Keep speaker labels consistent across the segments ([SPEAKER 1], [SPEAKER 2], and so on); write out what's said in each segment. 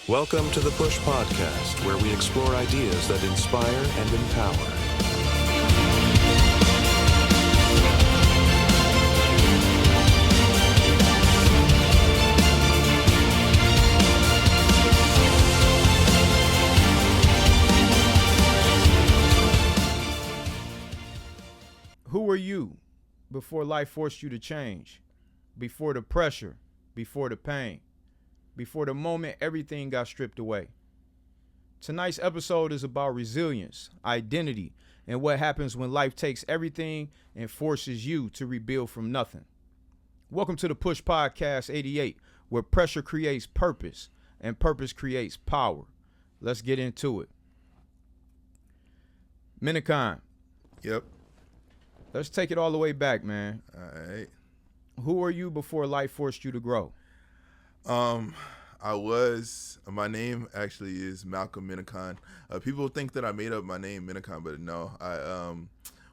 [SPEAKER 1] Welcome to the Push Podcast, where we explore ideas that inspire and empower.
[SPEAKER 2] Who were you before life forced you to change? Before the pressure, before the pain, before the moment everything got stripped away. Tonight's episode is about resilience, identity, and what happens when life takes everything and forces you to rebuild from nothing. Welcome to the Push Podcast 88, where pressure creates purpose and purpose creates power. Let's get into it. Minikon,
[SPEAKER 3] Yep.
[SPEAKER 2] let's take it all the way back, man.
[SPEAKER 3] All right.
[SPEAKER 2] Who were you before life forced you to grow?
[SPEAKER 3] My name actually is Malcolm Minikon. People think that I made up my name Minikon, but no.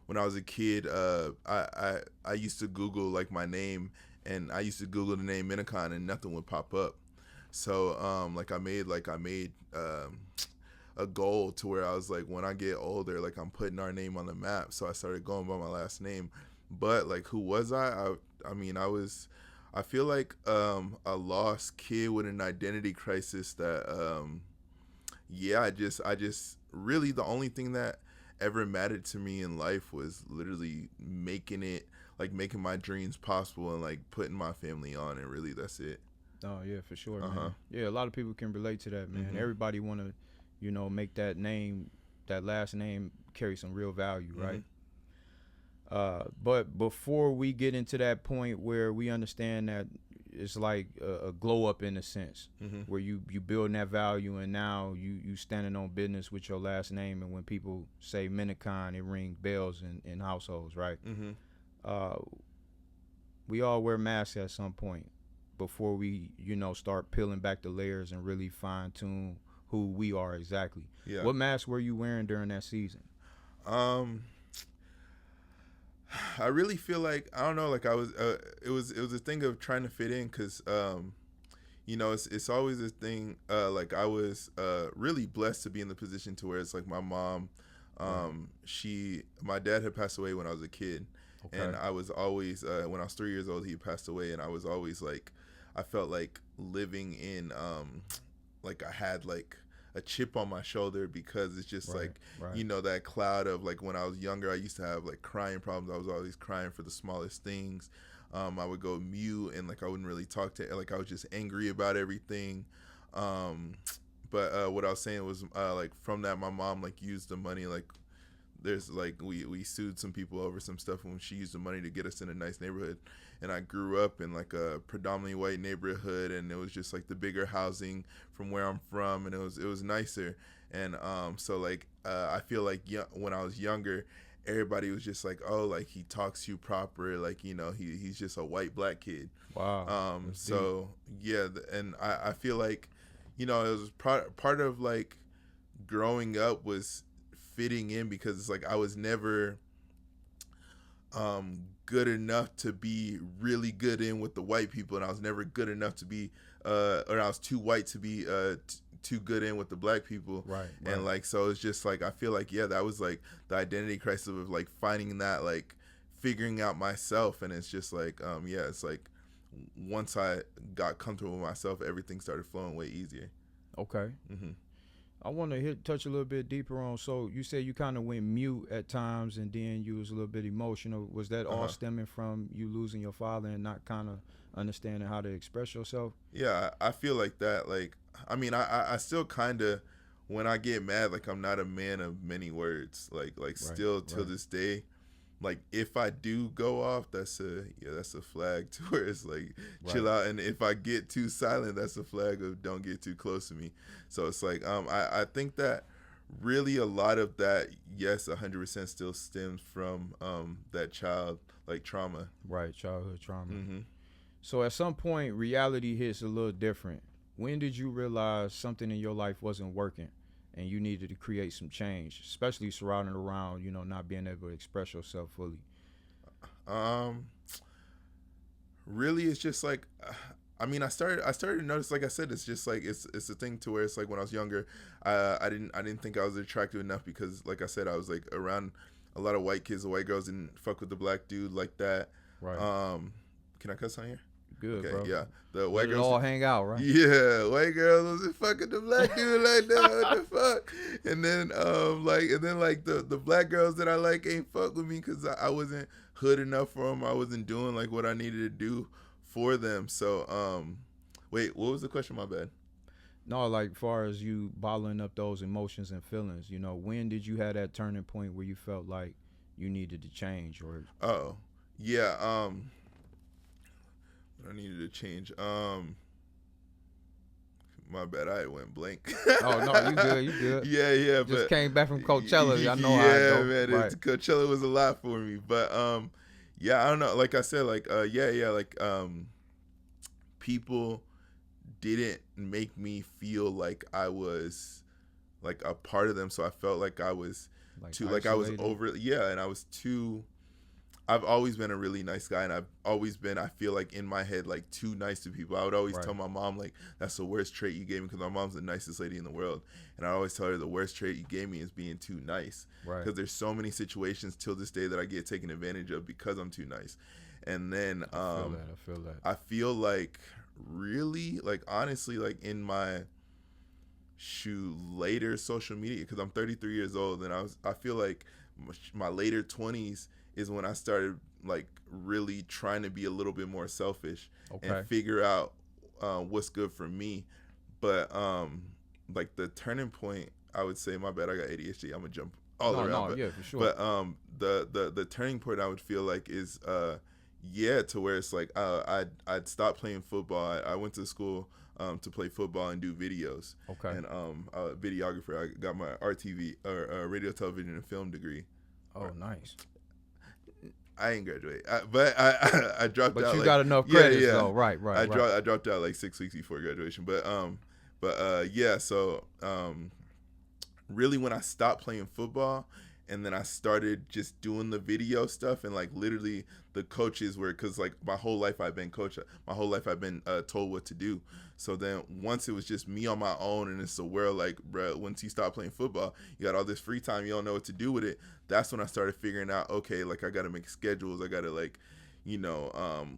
[SPEAKER 3] When I was a kid, I used to Google like my name, and I used to Google the name Minikon, and nothing would pop up. So I made a goal to where I was like, when I get older, like I'm putting our name on the map. So I started going by my last name. But like, who was I? I feel like a lost kid with an identity crisis that I just really, the only thing that ever mattered to me in life was literally making my dreams possible and like putting my family on, and really that's it.
[SPEAKER 2] Oh yeah, for sure, man. Yeah, a lot of people can relate to that, man. Everybody want to, make that name, that last name carry some real value, right? But before we get into that point where we understand that it's like a glow up in a sense, where you building that value, and now you standing on business with your last name, and when people say Minikon, it rings bells in households, right? We all wear masks at some point before we start peeling back the layers and really fine tune who we are exactly.
[SPEAKER 3] Yeah.
[SPEAKER 2] What mask were you wearing during that season?
[SPEAKER 3] I really feel like, I don't know, like I was, it was a thing of trying to fit in, because, it's always a thing, like I was really blessed to be in the position to where it's like my mom, my dad had passed away when I was a kid. Okay. And I was always, when I was 3 years old, he passed away, and I was always like, I felt like living in, like I had like a chip on my shoulder, because it's just that cloud of like, when I was younger, I used to have like crying problems. I was always crying for the smallest things. I would go mute, and like I wouldn't really talk to, like I was just angry about everything. But what I was saying was like from that, my mom like used the money, like there's like we sued some people over some stuff when she used the money to get us in a nice neighborhood. And I grew up in like a predominantly white neighborhood, and it was just like the bigger housing from where I'm from, and it was nicer. And so like I feel like when I was younger, everybody was just like, oh, like he talks you proper, like he's just a white black kid.
[SPEAKER 2] Wow.
[SPEAKER 3] So yeah, and I feel like it was part of like growing up was fitting in, because it's like I was never good enough to be really good in with the white people, and I was never good enough to be or I was too white to be too good in with the black people.
[SPEAKER 2] Right.
[SPEAKER 3] And like, so it's just like, I feel like, yeah, that was like the identity crisis of like finding that, like figuring out myself. And it's just like it's like once I got comfortable with myself, everything started flowing way easier.
[SPEAKER 2] Okay. I want to touch a little bit deeper on, so you said you kind of went mute at times, and then you was a little bit emotional. Was that all stemming from you losing your father and not kind of understanding how to express yourself?
[SPEAKER 3] Yeah, I feel like that. Like, I mean, I still kind of, when I get mad, like I'm not a man of many words. Like still till this day, like if I do go off, that's a flag to where it's like chill out. And if I get too silent, that's a flag of don't get too close to me. So it's like I think that really a lot of that, yes, 100% still stems from that child like trauma.
[SPEAKER 2] Right, childhood trauma. So at some point, reality hits a little different. When did you realize something in your life wasn't working and you needed to create some change, especially surrounding around, not being able to express yourself fully?
[SPEAKER 3] Really, it's just like I mean, I started to notice, like I said, it's just like it's a thing to where it's like when I was younger, I didn't think I was attractive enough because, like I said, I was like around a lot of white kids. The white girls didn't fuck with the black dude like that.
[SPEAKER 2] Right.
[SPEAKER 3] Can I cuss on here?
[SPEAKER 2] Good,
[SPEAKER 3] Okay,
[SPEAKER 2] bro.
[SPEAKER 3] yeah. The
[SPEAKER 2] Let
[SPEAKER 3] white
[SPEAKER 2] it
[SPEAKER 3] girls
[SPEAKER 2] all hang out, right?
[SPEAKER 3] Yeah, white girls wasn't fucking the black dude like that. What the fuck? And then the black girls that I like ain't fuck with me because I wasn't hood enough for them. I wasn't doing like what I needed to do for them. So wait, what was the question? My bad.
[SPEAKER 2] No, like far as you bottling up those emotions and feelings, you know, when did you have that turning point where you felt like you needed to change or?
[SPEAKER 3] Oh, yeah. I needed to change. My bad, I went blank.
[SPEAKER 2] Oh no, you good, you good.
[SPEAKER 3] Yeah,
[SPEAKER 2] Just came back from Coachella. I know how it go.
[SPEAKER 3] Man,
[SPEAKER 2] Right.
[SPEAKER 3] Coachella was a lot for me, but yeah, I don't know. Like I said, like people didn't make me feel like I was like a part of them, so I felt like I was too, like I was over, and I was too. I've always been a really nice guy, and I've always been, I feel like in my head, like too nice to people. I would always tell my mom, like, that's the worst trait you gave me, because my mom's the nicest lady in the world. And I always tell her the worst trait you gave me is being too nice. Because there's so many situations till this day that I get taken advantage of because I'm too nice. And then
[SPEAKER 2] I feel that.
[SPEAKER 3] I feel like really, like honestly, like in my later social media, because I'm 33 years old, and I feel like my later 20s is when I started like really trying to be a little bit more selfish and figure out what's good for me. But like the turning point, I would say, my bad, I got ADHD. I'm gonna jump all around.
[SPEAKER 2] No,
[SPEAKER 3] but,
[SPEAKER 2] yeah, for sure.
[SPEAKER 3] But the turning point I would feel like is to where it's like I'd stopped playing football. I went to school to play football and do videos.
[SPEAKER 2] Okay.
[SPEAKER 3] And a videographer. I got my RTV or radio, television, and film degree.
[SPEAKER 2] Oh, nice.
[SPEAKER 3] I ain't graduate, but I dropped out.
[SPEAKER 2] But you got enough credits, though. Right.
[SPEAKER 3] I dropped out like 6 weeks before graduation. But So really, when I stopped playing football, and then I started just doing the video stuff, and like literally the coaches were, because like my whole life I've been coached, my whole life I've been told what to do. So then once it was just me on my own, and it's the world, like, bro, once you stop playing football, you got all this free time, you don't know what to do with it. That's when I started figuring out, okay, like I got to make schedules. I got to like,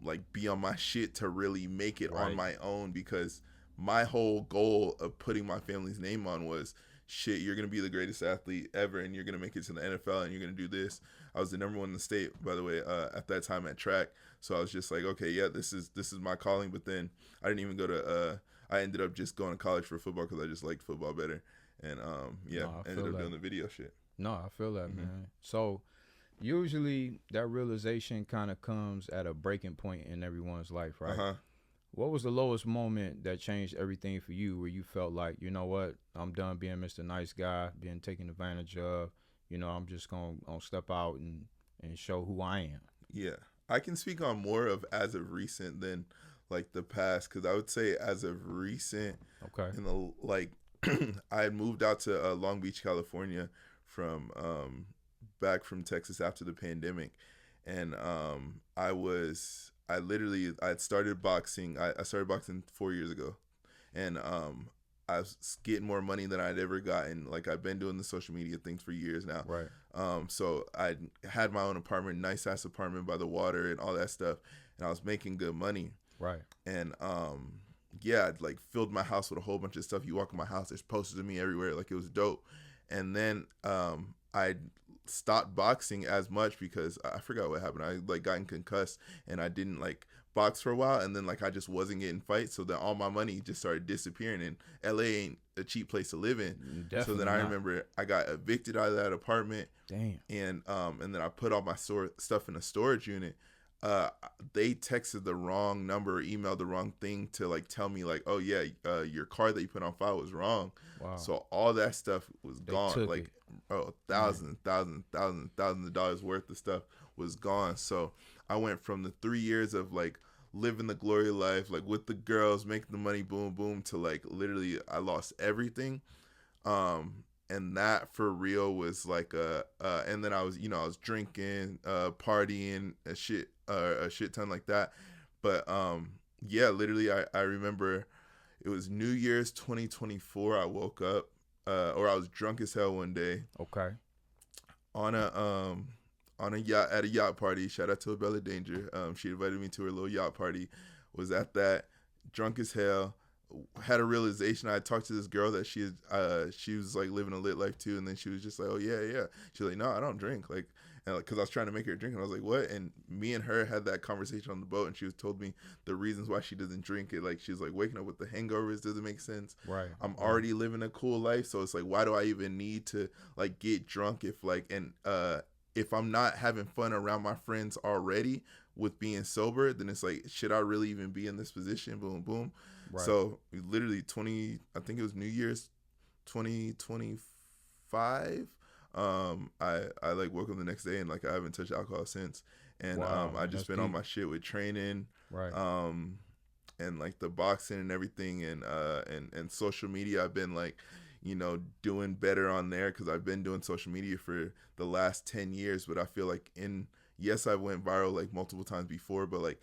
[SPEAKER 3] like be on my shit to really make it on my own, because my whole goal of putting my family's name on was, shit, you're going to be the greatest athlete ever, and you're going to make it to the NFL, and you're going to do this. I was the number one in the state, by the way, at that time at track. So I was just like, okay, yeah, this is my calling. But then I didn't even go to, I ended up just going to college for football because I just liked football better. And ended up doing the video shit.
[SPEAKER 2] No, I feel that, man. So usually that realization kind of comes at a breaking point in everyone's life, right? What was the lowest moment that changed everything for you, where you felt like, you know what, I'm done being Mr. Nice Guy, being taken advantage of, I'm just going to step out and show who I am?
[SPEAKER 3] Yeah. I can speak on more of as of recent than like the past, because I would say as of recent, in the like I had moved out to Long Beach, California from back from Texas after the pandemic, and I started boxing. I started boxing 4 years ago, and I was getting more money than I'd ever gotten. Like, I've been doing the social media things for years now.
[SPEAKER 2] Right.
[SPEAKER 3] So I had my own apartment, nice ass apartment by the water and all that stuff, and I was making good money.
[SPEAKER 2] Right.
[SPEAKER 3] And I'd like filled my house with a whole bunch of stuff. You walk in my house, there's posters of me everywhere. Like, it was dope. And then I stopped boxing as much because I forgot what happened. I like gotten concussed, and I didn't like box for a while, and then like I just wasn't getting fights, so then all my money just started disappearing, and LA ain't a cheap place to live in.
[SPEAKER 2] Definitely
[SPEAKER 3] so then I remember I got evicted out of that apartment.
[SPEAKER 2] Damn.
[SPEAKER 3] And then I put all my stuff in a storage unit. They texted the wrong number or emailed the wrong thing to like tell me like, oh yeah, your card that you put on file was wrong.
[SPEAKER 2] Wow.
[SPEAKER 3] So all that stuff was gone. Like, thousands of dollars worth of stuff was gone. So I went from the 3 years of like living the glory life, like with the girls, making the money, boom, boom, to like literally I lost everything. And that for real was like and then I was drinking, partying, a shit ton like that. But Yeah, literally, I remember it was New Year's 2024. I woke up, or I was drunk as hell one day
[SPEAKER 2] Okay.
[SPEAKER 3] on a yacht at a yacht party. Shout out to Bella Danger. She invited me to her little yacht party. Was at that, drunk as hell. Had a realization. I talked to this girl that she was like living a lit life too, and then she was just like, "Oh yeah, yeah." She was like, "No, I don't drink." Like, and because I was trying to make her drink, and I was like, "What?" And me and her had that conversation on the boat, and she was told me the reasons why she doesn't drink it. Like, she's like, waking up with the hangovers doesn't make sense.
[SPEAKER 2] Right.
[SPEAKER 3] I'm already living a cool life, so it's like, why do I even need to like get drunk if like and if I'm not having fun around my friends already with being sober, then it's like, should I really even be in this position? Boom, boom. Right. So literally I think it was New Year's 2025. I like woke up the next day and like I haven't touched alcohol since. And I just been deep on my shit with training.
[SPEAKER 2] Right.
[SPEAKER 3] And like the boxing and everything and social media. I've been like, doing better on there because I've been doing social media for the last 10 years. But I feel like yes, I went viral like multiple times before, but like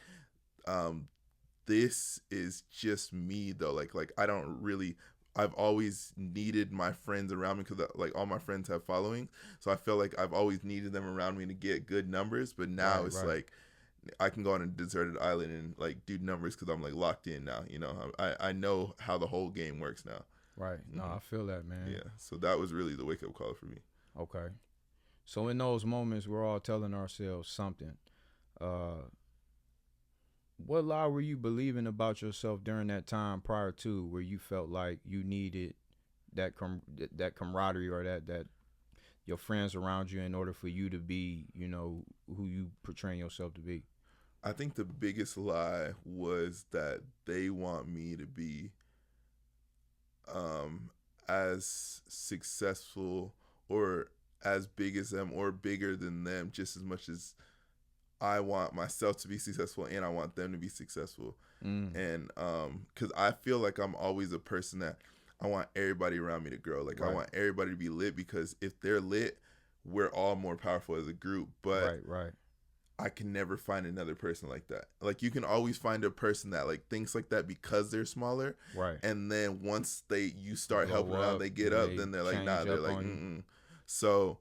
[SPEAKER 3] this is just me though. Like I don't really. I've always needed my friends around me because like all my friends have following, so I feel like I've always needed them around me to get good numbers. But now it's like I can go on a deserted island and like do numbers because I'm like locked in now. I know how the whole game works now.
[SPEAKER 2] Right. No, I feel that, man.
[SPEAKER 3] Yeah. So that was really the wake up call for me.
[SPEAKER 2] Okay. So in those moments, we're all telling ourselves something. What lie were you believing about yourself during that time prior to where you felt like you needed that that camaraderie or that your friends around you in order for you to be, who you portraying yourself to be?
[SPEAKER 3] I think the biggest lie was that they want me to be as successful or as big as them or bigger than them just as much as I want myself to be successful and I want them to be successful. And because I feel like I'm always a person that I want everybody around me to grow. Like I want everybody to be lit because if they're lit, we're all more powerful as a group. But I can never find another person like that. Like you can always find a person that like thinks like that because they're smaller. Right. And then once you start helping them out, they get up, then they're like, nah, they're like, mm-mm. So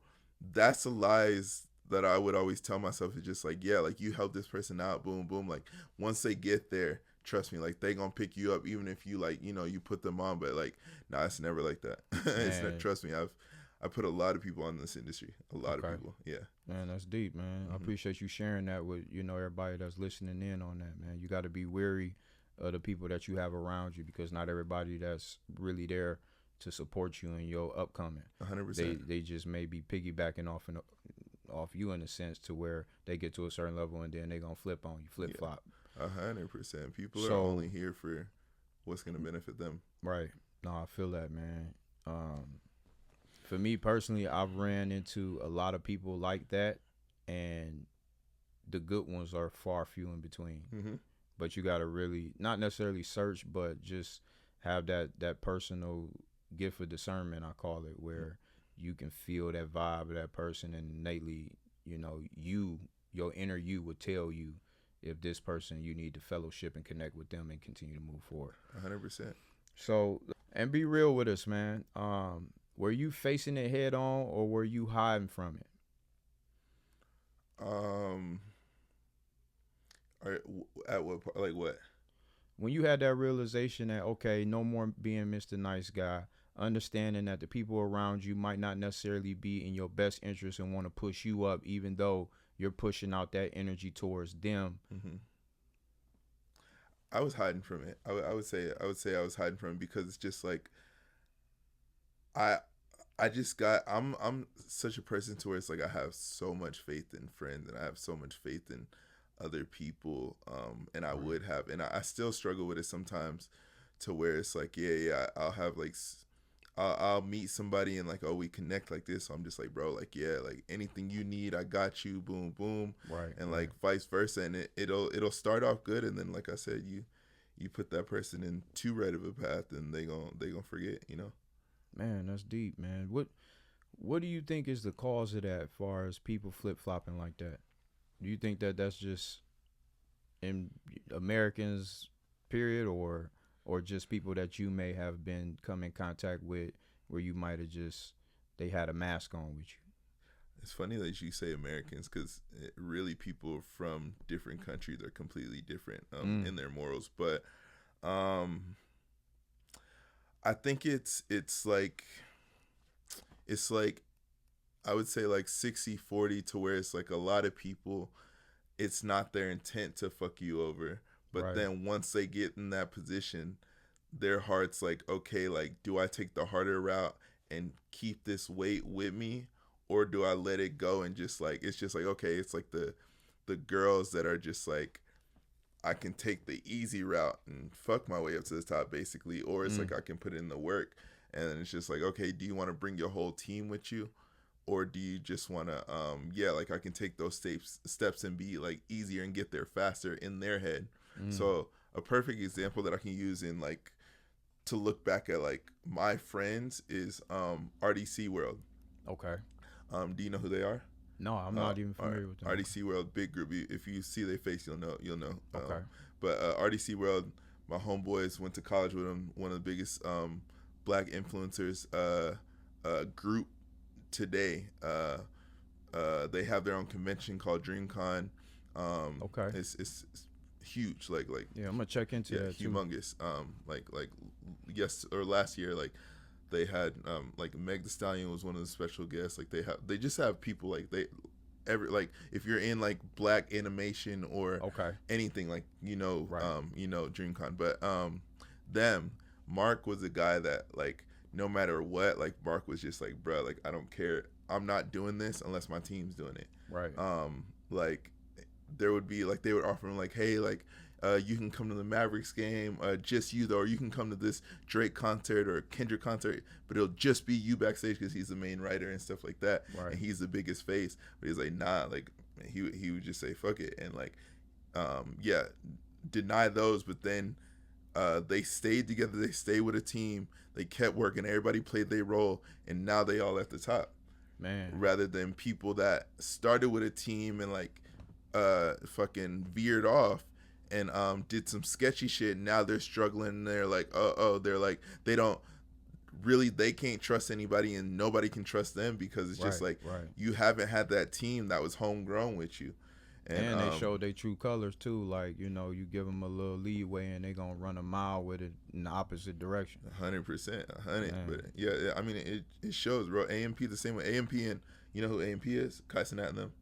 [SPEAKER 3] that's the lies that I would always tell myself is just like, yeah, like you help this person out, boom, boom. Like once they get there, trust me, like they gonna pick you up even if you like, you put them on, but like, nah, it's never like that. It's not, trust me, I put a lot of people on this industry, a lot of people. Yeah.
[SPEAKER 2] Man, that's deep, man. I appreciate you sharing that with, everybody that's listening in on that, man. You got to be wary of the people that you have around you because not everybody that's really there to support you in your upcoming.
[SPEAKER 3] 100%.
[SPEAKER 2] They just may be piggybacking off you in a sense to where they get to a certain level and then they gonna flip on you, flip-flop.
[SPEAKER 3] 100%. People are only here for what's gonna benefit them.
[SPEAKER 2] Right. No, I feel that, man. For me personally, I've ran into a lot of people like that, and the good ones are far few in between. Mm-hmm. But you gotta really not necessarily search, but just have that personal gift of discernment, I call it, where you can feel that vibe of that person, and innately, your inner you would tell you if this person you need to fellowship and connect with them and continue to move forward.
[SPEAKER 3] 100%.
[SPEAKER 2] So, and be real with us, man. Were you facing it head on or were you hiding from it?
[SPEAKER 3] At what part? Like what?
[SPEAKER 2] When you had that realization that, okay, no more being Mr. Nice Guy, understanding that the people around you might not necessarily be in your best interest and want to push you up, even though you're pushing out that energy towards them.
[SPEAKER 3] Mm-hmm. I was hiding from it. I would say I was hiding from it because it's just like I'm such a person to where it's like I have so much faith in friends and I have so much faith in other people, and I would have, and I still struggle with it sometimes, to where it's like I'll have like I'll meet somebody and like, oh, we connect like this, so I'm just like, bro, like like anything you need, I got you, boom boom, and like vice versa, and it'll start off good, and then like I said, you put that person in too right of a path and they gonna forget,
[SPEAKER 2] Man, that's deep, man. What do you think is the cause of that, as far as people flip-flopping like that? Do you think that that's just in Americans period, or just people that you may have been come in contact with where you might have just they had a mask on with you?
[SPEAKER 3] It's funny that you say Americans, because really people from different countries are completely different in their morals. But I think it's like I would say like 60-40, to where it's like a lot of people, it's not their intent to fuck you over. But
[SPEAKER 2] Right.
[SPEAKER 3] then once they get in that position, their heart's like, okay, like, do I take the harder route and keep this weight with me? Or do I let it go and just like, it's just like, okay, it's like the girls that are just like, I can take the easy route and fuck my way up to the top, basically. Or it's like I can put in the work. And then it's just like, okay, do you want to bring your whole team with you? Or do you just want to, like I can take those steps and be like easier and get there faster in their head. So a perfect example that I can use in like, to look back at like my friends is RDC World.
[SPEAKER 2] Okay.
[SPEAKER 3] Do you know who they are?
[SPEAKER 2] No, I'm not even familiar with them.
[SPEAKER 3] RDC World, big group. If you see their face, you'll know.
[SPEAKER 2] Okay.
[SPEAKER 3] But RDC World, my homeboys went to college with them. One of the biggest black influencers group today. They have their own convention called DreamCon.
[SPEAKER 2] Okay.
[SPEAKER 3] It's huge. Like
[SPEAKER 2] yeah, I'm gonna check into that too.
[SPEAKER 3] humongous. Last year, like they had like Meg Thee Stallion was one of the special guests. Like they just have people like if you're in like black animation or anything, like DreamCon. But Mark was a guy that like no matter what, like Mark was just like, bro, like I don't care, I'm not doing this unless my team's doing it.
[SPEAKER 2] Right.
[SPEAKER 3] Like there would be like they would offer him like, hey, like you can come to the Mavericks game, just you though, or you can come to this Drake concert or Kendrick concert, but it'll just be you backstage because he's the main writer and stuff like that.
[SPEAKER 2] Right.
[SPEAKER 3] And he's the biggest face. But he's like, nah, like he would just say fuck it and like deny those. But then they stayed together, they stayed with a team, they kept working, everybody played their role, and now they all at the top.
[SPEAKER 2] Man.
[SPEAKER 3] Rather than people that started with a team and like fucking veered off and did some sketchy shit. Now they're struggling. They're like, they're like, they can't trust anybody and nobody can trust them because it's just like you haven't had that team that was homegrown with you.
[SPEAKER 2] And they showed their true colors too. Like, you give them a little leeway and they gonna run a mile with it in the opposite direction.
[SPEAKER 3] 100%, 100. Man. But yeah, I mean, it shows, bro. AMP the same way. AMP, and you know who AMP is? Kai Cenat and them.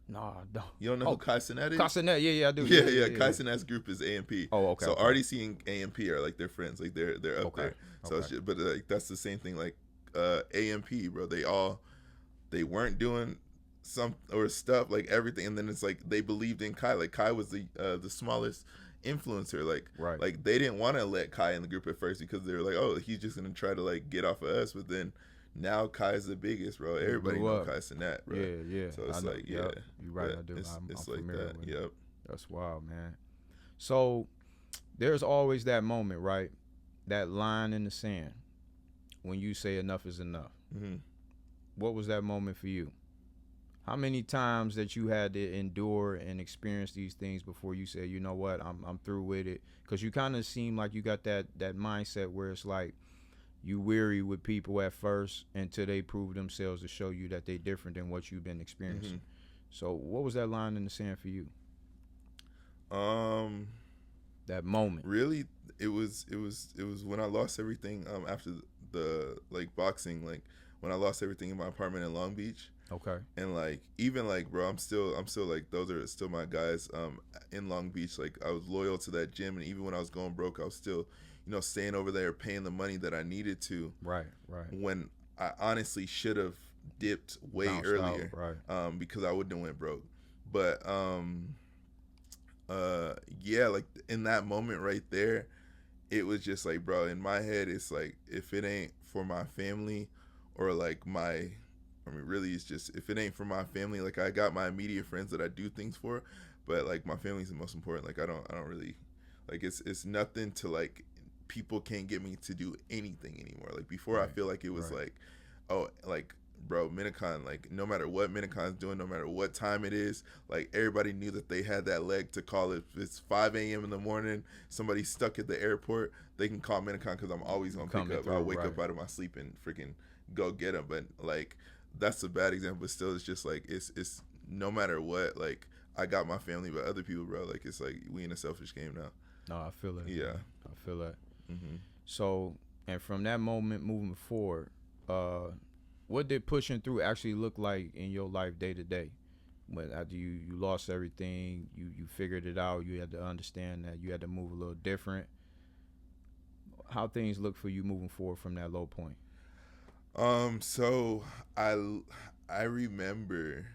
[SPEAKER 2] No, I don't.
[SPEAKER 3] You don't know who Kai Cenat is?
[SPEAKER 2] Kai Cenat, yeah, I do.
[SPEAKER 3] Yeah. Kai Cenat's group is AMP.
[SPEAKER 2] Oh, okay.
[SPEAKER 3] So RDC and AMP are like they're friends, like they're up there. So it's just, but like that's the same thing. Like AMP, bro, they weren't doing some or stuff like everything, and then it's like they believed in Kai. Like Kai was the smallest influencer. Like they didn't want to let Kai in the group at first because they were like, oh, he's just gonna try to like get off of us, but then. Now Kai's the biggest, bro. Everybody knows Kai Cenat, bro.
[SPEAKER 2] Yeah.
[SPEAKER 3] So it's like, you're
[SPEAKER 2] right. I do.
[SPEAKER 3] I'm like
[SPEAKER 2] familiar
[SPEAKER 3] that.
[SPEAKER 2] with it.
[SPEAKER 3] Yep.
[SPEAKER 2] That's wild, man. So there's always that moment, right? That line in the sand when you say enough is enough.
[SPEAKER 3] Mm-hmm.
[SPEAKER 2] What was that moment for you? How many times that you had to endure and experience these things before you said, you know what, I'm through with it? Because you kind of seem like you got that mindset where it's like, you weary with people at first until they prove themselves to show you that they're different than what you've been experiencing. Mm-hmm. So what was that line in the sand for you? That moment.
[SPEAKER 3] Really, it was when I lost everything after the like boxing, like when I lost everything in my apartment in Long Beach.
[SPEAKER 2] Okay.
[SPEAKER 3] And like even like bro, I'm still like those are still my guys in Long Beach. Like I was loyal to that gym, and even when I was going broke, I was still staying over there, paying the money that I needed to.
[SPEAKER 2] Right.
[SPEAKER 3] When I honestly should have dipped way
[SPEAKER 2] Bounced
[SPEAKER 3] earlier,
[SPEAKER 2] out, right.
[SPEAKER 3] Because I wouldn't have went broke. But like in that moment right there, it was just like, bro, in my head, it's like if it ain't for my family or like really, it's just if it ain't for my family, like I got my immediate friends that I do things for, but like my family's the most important. Like I don't really, like it's nothing to like. People can't get me to do anything anymore. Like before, I feel like it was like, oh, like bro, Minikon, like, no matter what Minikon's doing, no matter what time it is, like, everybody knew that they had that leg to call it. If it's 5 a.m. in the morning, somebody's stuck at the airport, they can call Minikon because I'm always going to pick up. I'll wake up out of my sleep and freaking go get them. But, like, that's a bad example. But still, it's just, like, it's no matter what, like, I got my family, but other people, bro, like, it's like we in a selfish game now.
[SPEAKER 2] No, I feel it.
[SPEAKER 3] Yeah.
[SPEAKER 2] I feel that.
[SPEAKER 3] Mm-hmm.
[SPEAKER 2] So, and from that moment moving forward, what did pushing through actually look like in your life day to day? When after you lost everything, you figured it out, you had to understand that you had to move a little different. How things look for you moving forward from that low point?
[SPEAKER 3] So I remember,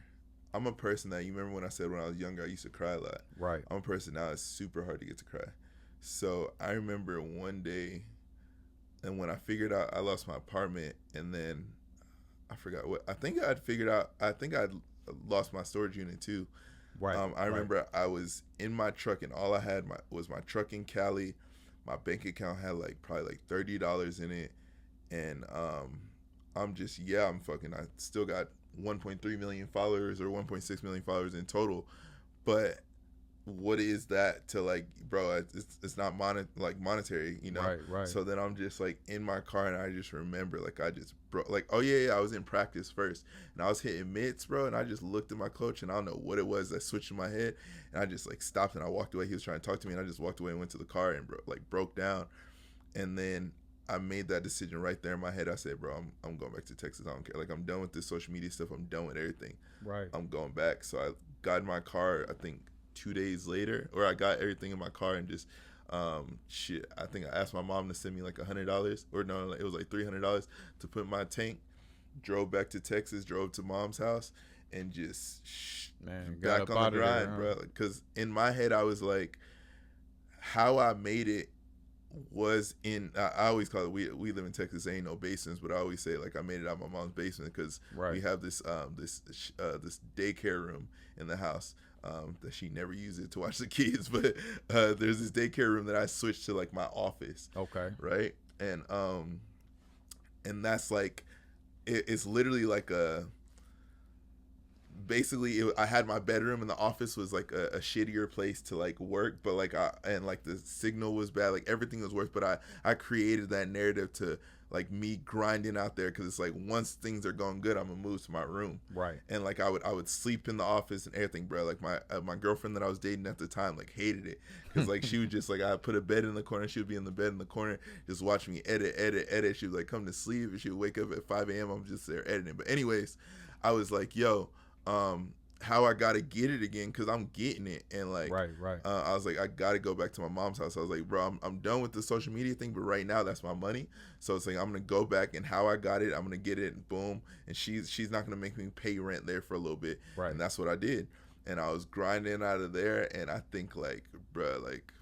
[SPEAKER 3] I'm a person that, you remember when I said when I was younger I used to cry a lot.
[SPEAKER 2] Right.
[SPEAKER 3] I'm a person now it's super hard to get to cry. So I remember one day, and when I figured out I lost my apartment, and then I forgot what I think I'd figured out. I think I'd lost my storage unit too.
[SPEAKER 2] Right.
[SPEAKER 3] I remember I was in my truck, and all I had was my truck in Cali. My bank account had like probably like $30 in it, and I'm just I still got 1.3 million followers or 1.6 million followers in total, but what is that to, like, bro, it's not monetary, you know.
[SPEAKER 2] Right.
[SPEAKER 3] So then I'm just like in my car, and I just remember, like, I just like, oh yeah, I was in practice first, and I was hitting mitts, bro, and I just looked at my coach, and I don't know what it was that switched in my head, and I just like stopped, and I walked away. He was trying to talk to me, and I just walked away and went to the car and broke down. And then I made that decision right there in my head. I said, bro, I'm going back to Texas. I don't care. Like, I'm done with this social media stuff. I'm done with everything.
[SPEAKER 2] Right.
[SPEAKER 3] I'm going back. So I got in my car, I think 2 days later, or I got everything in my car and just I think I asked my mom to send me like $100, or no, it was like $300 to put in my tank. Drove back to Texas, drove to mom's house, and just back on the grind, bro. Because in my head I was like, how I made it was in, I always call it, we live in Texas, ain't no basements, but I always say, like, I made it out of my mom's basement, because we have this this daycare room in the house that she never uses to watch the kids, but there's this daycare room that I switched to like my office.
[SPEAKER 2] Okay.
[SPEAKER 3] Right. And that's like, it's literally like I had my bedroom, and the office was like a shittier place to like work, but like and like the signal was bad, like everything was worse, but I created that narrative to like me grinding out there, because it's like, once things are going good, I'm gonna move to my room.
[SPEAKER 2] Right.
[SPEAKER 3] And like I would sleep in the office and everything, bro. Like my girlfriend that I was dating at the time like hated it, because like she would just like, I put a bed in the corner, she would be in the bed in the corner just watching me edit. She would like come to sleep, and she would wake up at 5 a.m. I'm just there editing. But anyways, I was like, yo, how I gotta get it again, because I'm getting it. And like,
[SPEAKER 2] right.
[SPEAKER 3] I was like, I gotta go back to my mom's house. I was like, bro, I'm done with the social media thing, but right now that's my money. So it's like, I'm gonna go back, and how I got it, I'm gonna get it, and boom. And she's not gonna make me pay rent there for a little bit.
[SPEAKER 2] Right.
[SPEAKER 3] And that's what I did. And I was grinding out of there, and I think like, bro, like,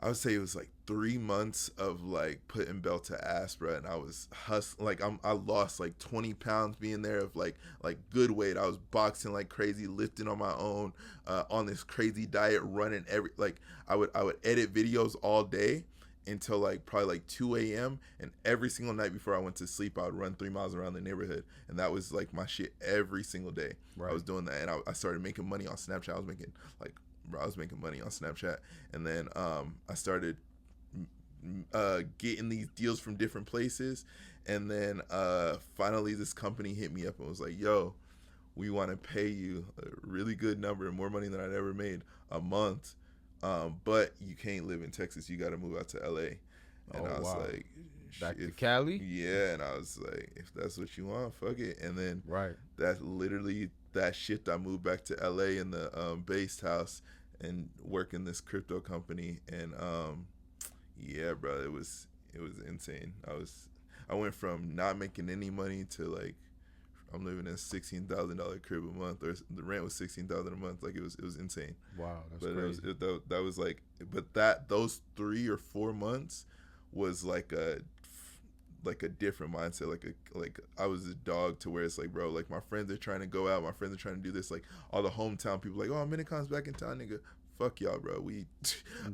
[SPEAKER 3] I would say it was like 3 months of like putting belt to ass, bro. And I was hustling. Like, I lost like 20 pounds being there, of like good weight. I was boxing like crazy, lifting on my own, on this crazy diet, running I would edit videos all day until like probably like 2 a.m. And every single night before I went to sleep, I would run 3 miles around the neighborhood. And that was like my shit every single day. Right. I was doing that. And I started making money on Snapchat. I was making money on Snapchat. And then I started getting these deals from different places. And then finally this company hit me up and was like, yo, we want to pay you a really good number, more money than I'd ever made a month. But you can't live in Texas. You got to move out to LA. And I was like,
[SPEAKER 2] back to Cali?
[SPEAKER 3] Yeah. And I was like, if that's what you want, fuck it. And then that's literally that shift. I moved back to LA in the based house and work in this crypto company. And yeah, bro, it was insane. I went from not making any money to like, I'm living in a $16,000 crib a month, or the rent was $16,000 a month. Like, it was insane.
[SPEAKER 2] Wow, that's
[SPEAKER 3] but
[SPEAKER 2] crazy.
[SPEAKER 3] That was like, but those 3 or 4 months was like a different mindset. Like I was a dog, to where it's like, bro, like my friends are trying to go out, my friends are trying to do this, like all the hometown people like, oh, Minikon's back in town, nigga. fuck y'all, bro.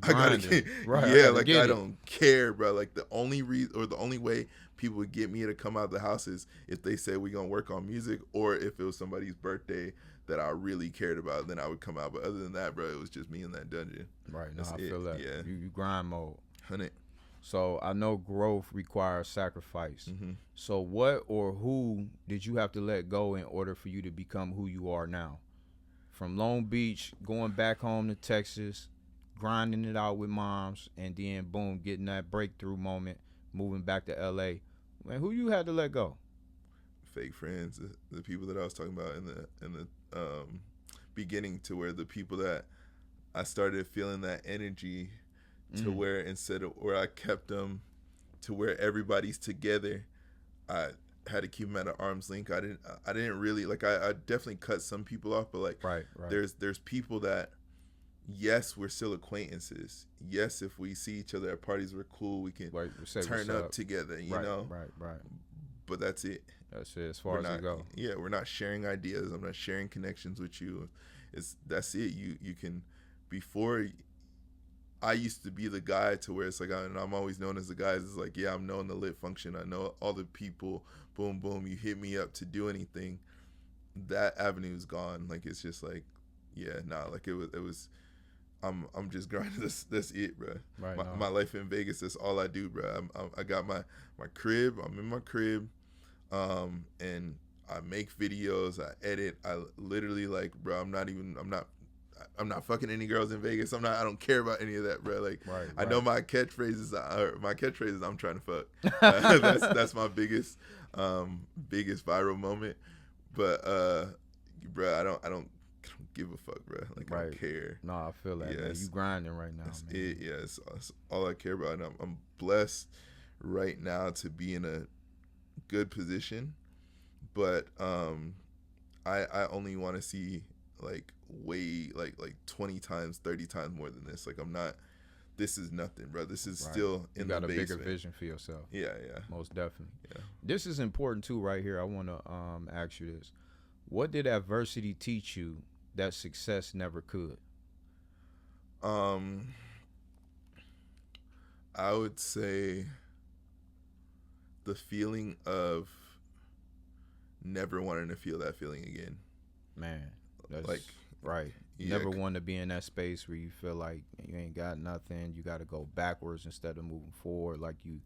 [SPEAKER 3] I gotta
[SPEAKER 2] Grinding.
[SPEAKER 3] get,
[SPEAKER 2] Right, I
[SPEAKER 3] yeah,
[SPEAKER 2] gotta
[SPEAKER 3] like
[SPEAKER 2] get
[SPEAKER 3] I
[SPEAKER 2] it.
[SPEAKER 3] don't care, bro. Like the only reason or the only way people would get me to come out of the house is if they say we gonna work on music, or if it was somebody's birthday that I really cared about, then I would come out. But other than that, bro, it was just me in that dungeon.
[SPEAKER 2] Right. No,
[SPEAKER 3] That's
[SPEAKER 2] I
[SPEAKER 3] it.
[SPEAKER 2] feel that.
[SPEAKER 3] Yeah.
[SPEAKER 2] You grind mode.
[SPEAKER 3] 100.
[SPEAKER 2] So I know growth requires sacrifice.
[SPEAKER 3] Mm-hmm.
[SPEAKER 2] So what or who did you have to let go in order for you to become who you are now? From Long Beach, going back home to Texas, grinding it out with moms, and then boom, getting that breakthrough moment, moving back to LA. Man, who you had to let go?
[SPEAKER 3] Fake friends, the people that I was talking about in the beginning, to where the people that I started feeling that energy to where instead of where I kept them to where everybody's together, I had to keep them at an arm's length. I didn't really like. I definitely cut some people off, but like,
[SPEAKER 2] Right.
[SPEAKER 3] there's people that, yes, we're still acquaintances. Yes, if we see each other at parties, we're cool. We can turn up together, you know.
[SPEAKER 2] Right.
[SPEAKER 3] But that's it.
[SPEAKER 2] That's it as far as it go.
[SPEAKER 3] Yeah, we're not sharing ideas. I'm not sharing connections with you. That's it. You can. Before, I used to be the guy to where it's like, and I'm always known as the guy. It's like, yeah, I'm knowing the lit function. I know all the people. Boom, boom. You hit me up to do anything. That avenue is gone. Like, it's just like, yeah, nah. Like it was. I'm just grinding. That's it, bro.
[SPEAKER 2] Right.
[SPEAKER 3] My life in Vegas. That's all I do, bro. I got my crib. I'm in my crib, and I make videos. I edit. I literally, like, bro. I'm not fucking any girls in Vegas. I don't care about any of that, bro. Like,
[SPEAKER 2] Right.
[SPEAKER 3] I know my catchphrases. I'm trying to fuck. That's my biggest viral moment. But bro, I don't give a fuck, bro. Like, I don't care.
[SPEAKER 2] No, I feel that. Man. You grinding right now,
[SPEAKER 3] That's
[SPEAKER 2] man.
[SPEAKER 3] it. Yeah, it's all I care about. And I'm blessed right now to be in a good position, but I only want to see like way like 20 times, 30 times more than this. Like, I'm not. This is nothing, bro. This is still in the basement. You got a bigger
[SPEAKER 2] vision for yourself.
[SPEAKER 3] Yeah.
[SPEAKER 2] Most definitely.
[SPEAKER 3] Yeah.
[SPEAKER 2] This is important too, right here. I want to ask you this: what did adversity teach you that success never could?
[SPEAKER 3] I would say the feeling of never wanting to feel that feeling again.
[SPEAKER 2] Man, that's
[SPEAKER 3] like,
[SPEAKER 2] right.
[SPEAKER 3] Yeah.
[SPEAKER 2] Never want to be in that space where you feel like you ain't got nothing. You got to go backwards instead of moving forward like you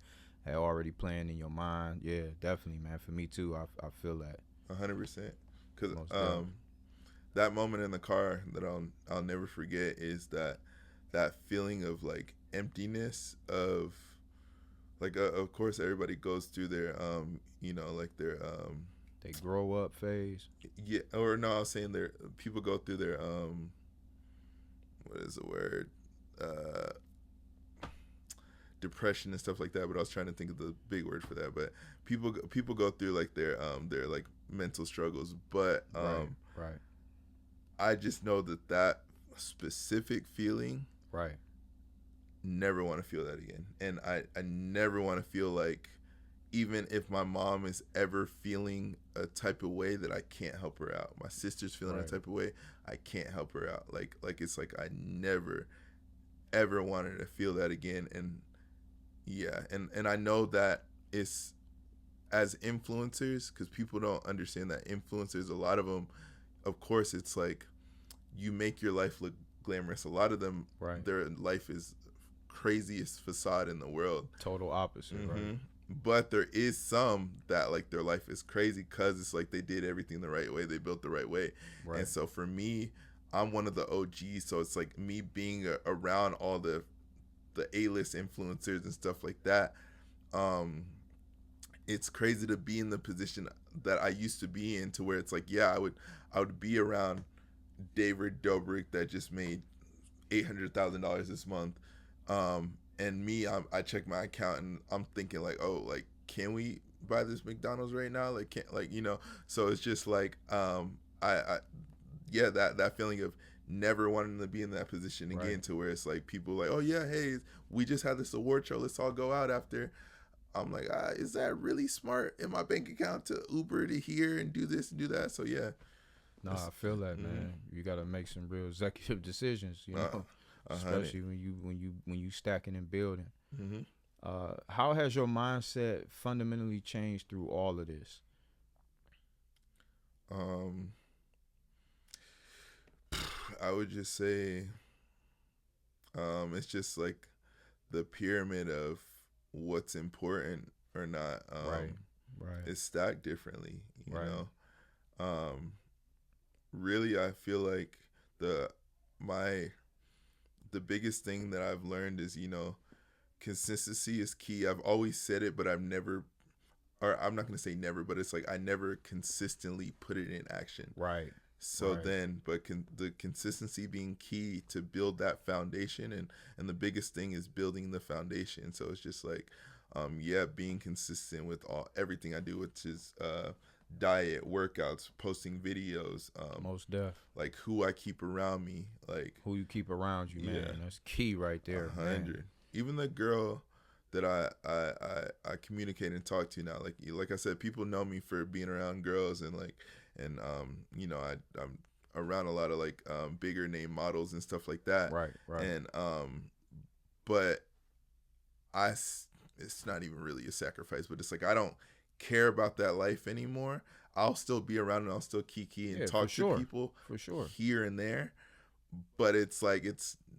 [SPEAKER 2] had already planned in your mind. Yeah, definitely, man. For me too, I feel that.
[SPEAKER 3] 100%. Because that moment in the car that I'll never forget is that feeling of like emptiness of like of course everybody goes through their like their
[SPEAKER 2] they grow up phase.
[SPEAKER 3] Yeah, or no, I was saying people go through their what is the word, depression and stuff like that, but I was trying to think of the big word for that. But people go through like their like mental struggles, but
[SPEAKER 2] right.
[SPEAKER 3] I just know that specific feeling,
[SPEAKER 2] right,
[SPEAKER 3] never want to feel that again. And I never want to feel like, even if my mom is ever feeling a type of way, that I can't help her out. My sister's feeling a type of way, I can't help her out. Like it's like I never ever wanted to feel that again. And yeah, and I know that it's, as influencers, because people don't understand that influencers, a lot of them, of course, it's like you make your life look glamorous. A lot of them, their life is craziest facade in the world.
[SPEAKER 2] Total opposite, right?
[SPEAKER 3] But there is some that like their life is crazy because it's like they did everything the right way. They built the right way. Right. And so for me, I'm one of the OGs. So it's like me being around all the A-list influencers and stuff like that. It's crazy to be in the position that I used to be in, to where it's like, yeah, I would be around David Dobrik that just made $800,000 this month. And me, I check my account and I'm thinking like, oh, like, can we buy this McDonald's right now? Like, can't, like, so it's just like, that feeling of never wanting to be in that position again, to where it's like people like, oh yeah, hey, we just had this award show, let's all go out after. I'm like, is that really smart in my bank account to Uber to here and do this and do that? So yeah,
[SPEAKER 2] No, I feel that, man. You got to make some real executive decisions, you know, especially when you stacking and building.
[SPEAKER 3] Mm-hmm.
[SPEAKER 2] How has your mindset fundamentally changed through all of this?
[SPEAKER 3] I would just say, it's just like the pyramid of what's important or not.
[SPEAKER 2] Right.
[SPEAKER 3] Is stacked differently, you
[SPEAKER 2] Right.
[SPEAKER 3] know. Really, I feel like the biggest thing that I've learned is, you know, consistency is key. I've always said it, but I've never, or I'm not going to say never, but it's like I never consistently put it in action.
[SPEAKER 2] Right.
[SPEAKER 3] So
[SPEAKER 2] Right.
[SPEAKER 3] then, but the consistency being key to build that foundation, and the biggest thing is building the foundation. So it's just like, being consistent with everything I do, which is diet, workouts, posting videos,
[SPEAKER 2] Most def.
[SPEAKER 3] like who I keep around me, like
[SPEAKER 2] Who you keep around you, man.
[SPEAKER 3] Yeah.
[SPEAKER 2] That's key right there.
[SPEAKER 3] 100.
[SPEAKER 2] Man.
[SPEAKER 3] Even the girl that I communicate and talk to now, like I said, people know me for being around girls, and you know, I'm around a lot of like bigger name models and stuff like that.
[SPEAKER 2] Right.
[SPEAKER 3] And but it's not even really a sacrifice, but it's like I don't care about that life anymore. I'll still be around and I'll still kiki and talk to people
[SPEAKER 2] for sure
[SPEAKER 3] here and there, but it's like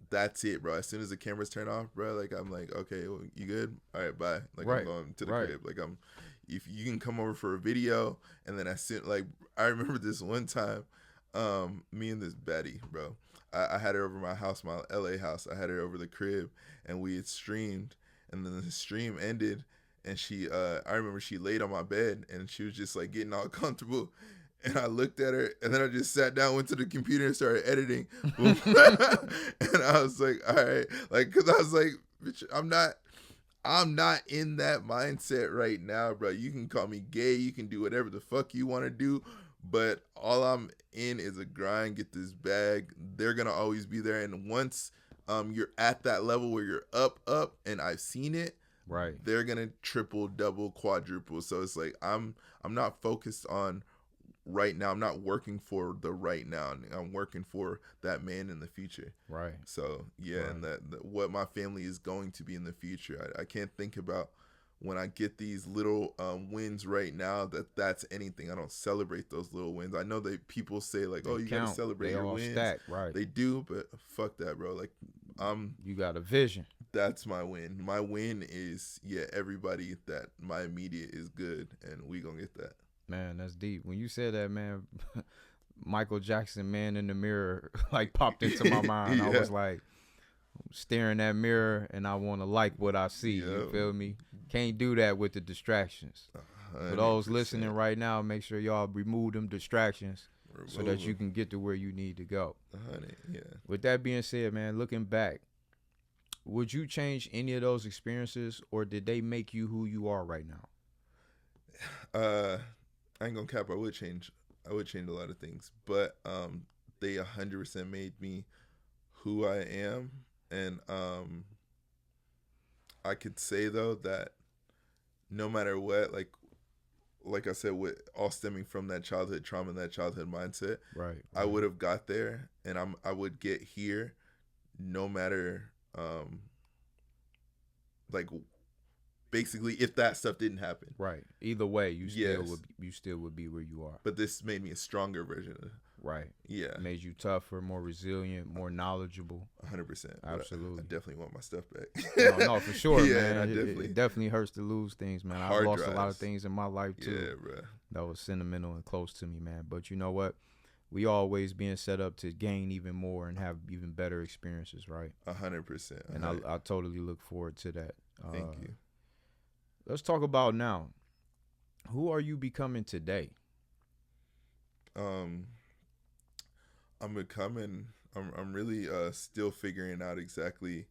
[SPEAKER 3] that's it, bro. As soon as the cameras turn off, bro, like I'm like, okay, well, you good? All right, bye. Like I'm going to the crib. Like if you can come over for a video, and then I remember this one time, me and this baddie, bro. I had her over my house, my LA house. I had her over the crib, and we had streamed, and then the stream ended, and I remember she laid on my bed, and she was just like getting all comfortable. And I looked at her, and then I just sat down, went to the computer, and started editing. And I was like, all right, like, cause I was like, bitch, I'm not in that mindset right now, bro. You can call me gay, you can do whatever the fuck you want to do, but all I'm in is a grind, get this bag. They're gonna always be there, and once you're at that level where you're up, and I've seen it,
[SPEAKER 2] right,
[SPEAKER 3] they're gonna triple, double, quadruple. So it's like I'm not focused on right now. I'm not working for the right now. I'm working for that man in the future.
[SPEAKER 2] Right.
[SPEAKER 3] So yeah,
[SPEAKER 2] Right.
[SPEAKER 3] and that what my family is going to be in the future. I can't think about when I get these little wins right now that's anything. I don't celebrate those little wins. I know that people say like, oh, you gotta celebrate your wins.
[SPEAKER 2] Stack, right.
[SPEAKER 3] They do, but fuck that, bro. Like
[SPEAKER 2] you got a vision.
[SPEAKER 3] That's my win. My win is everybody that my immediate is good, and we gonna get that.
[SPEAKER 2] Man, that's deep. When you said that, man, Michael Jackson, Man in the Mirror, like popped into my mind. I was like staring that mirror, and I want to like what I see. You feel me? Can't do that with the distractions. 100%. For those listening right now, make sure y'all remove them distractions so that you can get to where you need to go.
[SPEAKER 3] 100, yeah.
[SPEAKER 2] With that being said, man, looking back, would you change any of those experiences, or did they make you who you are right now?
[SPEAKER 3] I ain't gonna cap. I would change a lot of things, but they 100% made me who I am, and I could say though that no matter what, like I said, with all stemming from that childhood trauma and that childhood mindset,
[SPEAKER 2] right.
[SPEAKER 3] I would have got there, and I would get here, no matter like. Basically, if that stuff didn't happen,
[SPEAKER 2] right. Either way, you still would be where you are.
[SPEAKER 3] But this made me a stronger version of it.
[SPEAKER 2] Right.
[SPEAKER 3] Yeah.
[SPEAKER 2] It made you tougher, more resilient, more knowledgeable.
[SPEAKER 3] 100%.
[SPEAKER 2] Absolutely.
[SPEAKER 3] I definitely want my stuff back.
[SPEAKER 2] no, for sure,
[SPEAKER 3] yeah,
[SPEAKER 2] man.
[SPEAKER 3] It
[SPEAKER 2] definitely hurts to lose things, man. I've lost a lot of things in my life too.
[SPEAKER 3] Yeah, bro.
[SPEAKER 2] That was sentimental and close to me, man. But you know what? We always being set up to gain even more and have even better experiences, right?
[SPEAKER 3] 100%.
[SPEAKER 2] And I totally look forward to that.
[SPEAKER 3] Thank you.
[SPEAKER 2] Let's talk about now. Who are you becoming today?
[SPEAKER 3] I'm really still figuring out exactly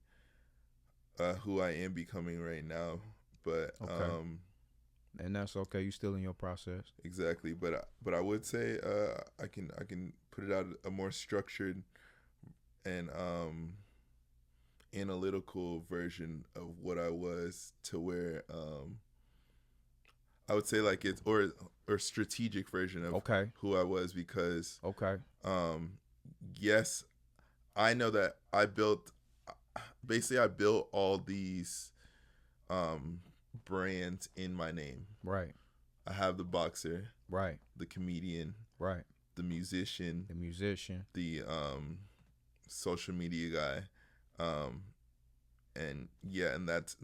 [SPEAKER 3] who I am becoming right now, but
[SPEAKER 2] okay. And that's okay. You still in your process.
[SPEAKER 3] Exactly, but I would say I can put it out a more structured and analytical version of what I was, to where I would say like it's or strategic version of who I was, because yes, I know that I built all these brands in my name.
[SPEAKER 2] Right.
[SPEAKER 3] I have the boxer,
[SPEAKER 2] right,
[SPEAKER 3] the comedian,
[SPEAKER 2] right,
[SPEAKER 3] the musician, the social media guy, and that's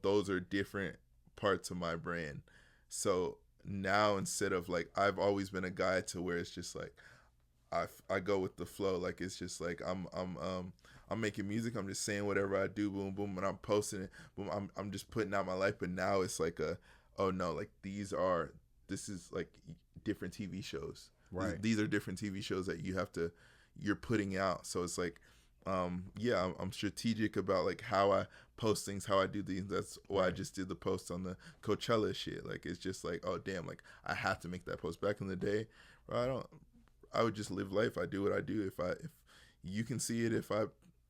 [SPEAKER 3] those are different parts of my brand. So now, instead of like, I've always been a guy to where it's just like I go with the flow. Like, it's just like I'm making music, I'm just saying whatever I do, boom boom, and I'm posting it, boom, I'm just putting out my life. But now it's like oh no, like this is like different TV shows.
[SPEAKER 2] Right.
[SPEAKER 3] These are different TV shows that you're putting out. So it's like, yeah, I'm strategic about like how I post things, how I do things. That's why I just did the post on the Coachella shit. Like, it's just like, oh damn, like I have to make that post. Back in the day, I would just live life. I do what I do. If you can see it, if I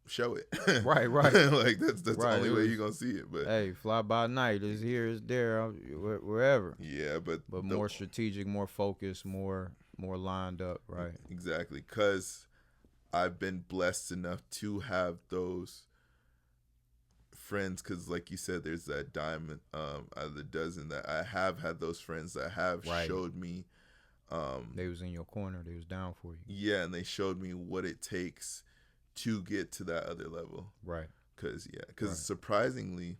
[SPEAKER 3] show it.
[SPEAKER 2] Right.
[SPEAKER 3] Like that's the only way you're gonna see it. But
[SPEAKER 2] hey, fly by night is here, is there, wherever.
[SPEAKER 3] Yeah, but
[SPEAKER 2] more strategic, more focused, more lined up. Right.
[SPEAKER 3] Exactly, because I've been blessed enough to have those friends. Because like you said, there's that diamond out of the dozen that I have had those friends that have showed me.
[SPEAKER 2] They was in your corner. They was down for you.
[SPEAKER 3] Yeah, and they showed me what it takes to get to that other level.
[SPEAKER 2] Right.
[SPEAKER 3] Because surprisingly,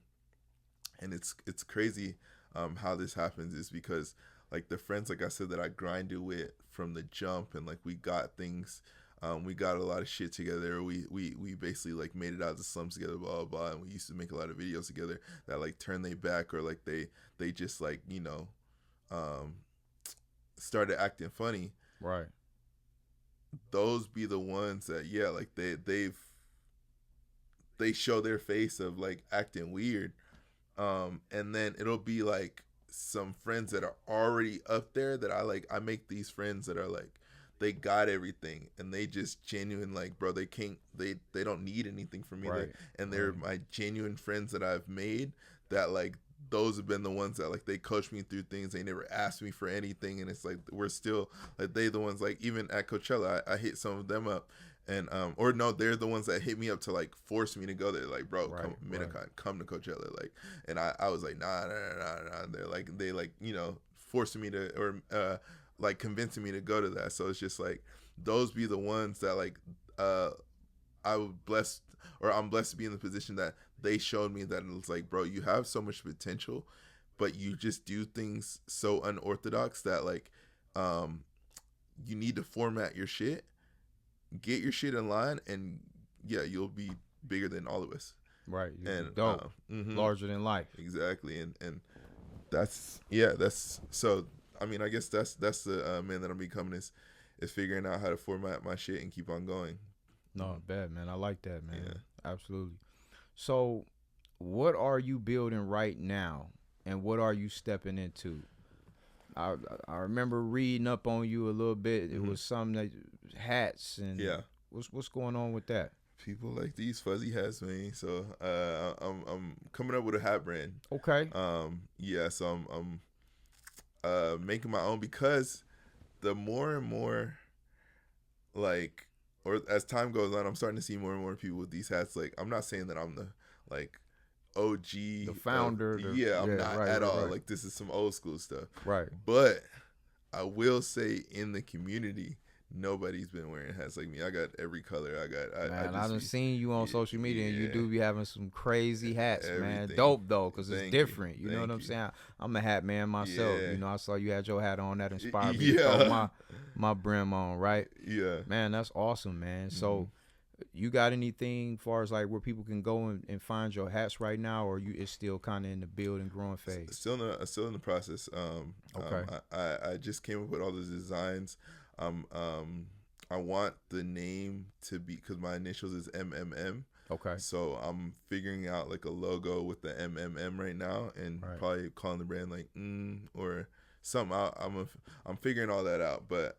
[SPEAKER 3] and it's crazy how this happens, is because like the friends, like I said, that I grinded with from the jump, and like we got things, we got a lot of shit together. We basically like made it out of the slums together, blah blah blah, and we used to make a lot of videos together that like turned their back, or like they just like, you know, started acting funny.
[SPEAKER 2] Right.
[SPEAKER 3] Those be the ones that, yeah, like they show their face of like acting weird, and then it'll be like some friends that are already up there that I make these friends that are like, they got everything, and they just genuine, like, bro, they don't need anything from me.
[SPEAKER 2] Right.
[SPEAKER 3] And they're my genuine friends that I've made, that like, those have been the ones that like, they coach me through things. They never asked me for anything, and it's like, we're still like, they the ones, like, even at Coachella, I hit some of them up, and or no, they're the ones that hit me up to like force me to go there. Like, bro, come Minikon, come to Coachella. Like, and I was like, nah. They're like, they like, you know, forcing me to, or like convincing me to go to that. So it's just like, those be the ones that like, I'm blessed to be in the position that they showed me that it's like, bro, you have so much potential, but you just do things so unorthodox that like, you need to format your shit, get your shit in line, and yeah, you'll be bigger than all of us.
[SPEAKER 2] Right. And dope. Larger than life.
[SPEAKER 3] Exactly. And that's so, I mean, I guess that's the man that I'm becoming, is figuring out how to format my shit and keep on going.
[SPEAKER 2] No, bad, man. I like that, man. Yeah. Absolutely. So what are you building right now, and what are you stepping into? I remember reading up on you a little bit. It was some hats, and
[SPEAKER 3] yeah.
[SPEAKER 2] What's going on with that?
[SPEAKER 3] People like these fuzzy hats, man. So I'm coming up with a hat brand.
[SPEAKER 2] Okay.
[SPEAKER 3] Yeah. So I'm making my own, because the more and more, like, or as time goes on, I'm starting to see more and more people with these hats. Like, I'm not saying that I'm the like OG,
[SPEAKER 2] the founder.
[SPEAKER 3] I'm not at all. Like, this is some old school stuff.
[SPEAKER 2] Right.
[SPEAKER 3] But I will say, in the community, nobody's been wearing hats like me. I got every color.
[SPEAKER 2] Man, I done seen you on social media, and you do be having some crazy hats, man. Dope though, because it's different. You know what I'm saying? I'm a hat man myself.
[SPEAKER 3] Yeah.
[SPEAKER 2] You know, I saw you had your hat on. That inspired me to throw my brim on. Right?
[SPEAKER 3] Yeah.
[SPEAKER 2] Man, that's awesome, man. So, you got anything far as like where people can go and find your hats right now, or it's still kind of in the build and growing phase?
[SPEAKER 3] Still in the process.
[SPEAKER 2] Okay.
[SPEAKER 3] I just came up with all the designs. I want the name to be, because my initials is MMM.
[SPEAKER 2] Okay.
[SPEAKER 3] So I'm figuring out like a logo with the MMM right now, and probably calling the brand like or something. I'm figuring all that out. But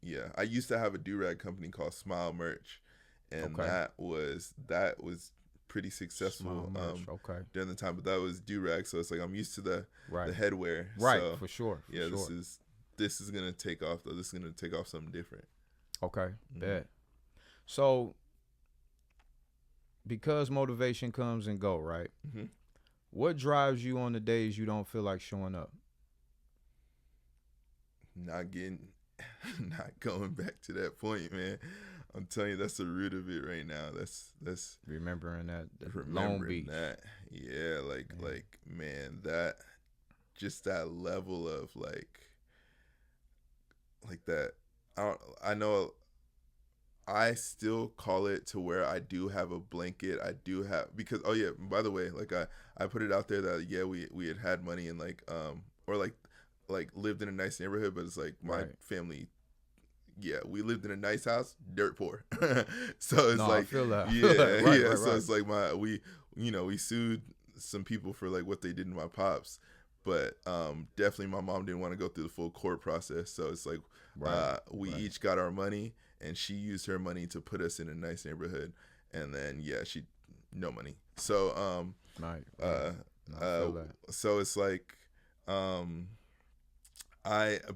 [SPEAKER 3] yeah, I used to have a do-rag company called Smile Merch, and that was pretty successful
[SPEAKER 2] Okay.
[SPEAKER 3] during the time, but that was do-rag, so it's like I'm used to the headwear.
[SPEAKER 2] Right,
[SPEAKER 3] so,
[SPEAKER 2] for sure.
[SPEAKER 3] Yeah, this is gonna take off though. This is gonna take off something different.
[SPEAKER 2] Okay, bet. So because motivation comes and go, right?
[SPEAKER 3] Mm-hmm.
[SPEAKER 2] What drives you on the days you don't feel like showing up?
[SPEAKER 3] Not going back to that point, man. I'm telling you, that's the root of it right now. That's
[SPEAKER 2] remembering that
[SPEAKER 3] remembering
[SPEAKER 2] Long Beach.
[SPEAKER 3] that. Yeah, like man, that just that level of like that. I know I still call it to where I do have a blanket. I do have, because by the way, like I put it out there that we had money and or like lived in a nice neighborhood, but it's like my family, we lived in a nice house, dirt poor. So it's
[SPEAKER 2] I feel that.
[SPEAKER 3] Right. So it's like we sued some people for like what they did to my pops, but definitely my mom didn't want to go through the full court process. So it's like we each got our money, and she used her money to put us in a nice neighborhood, and then she no money. So so it's like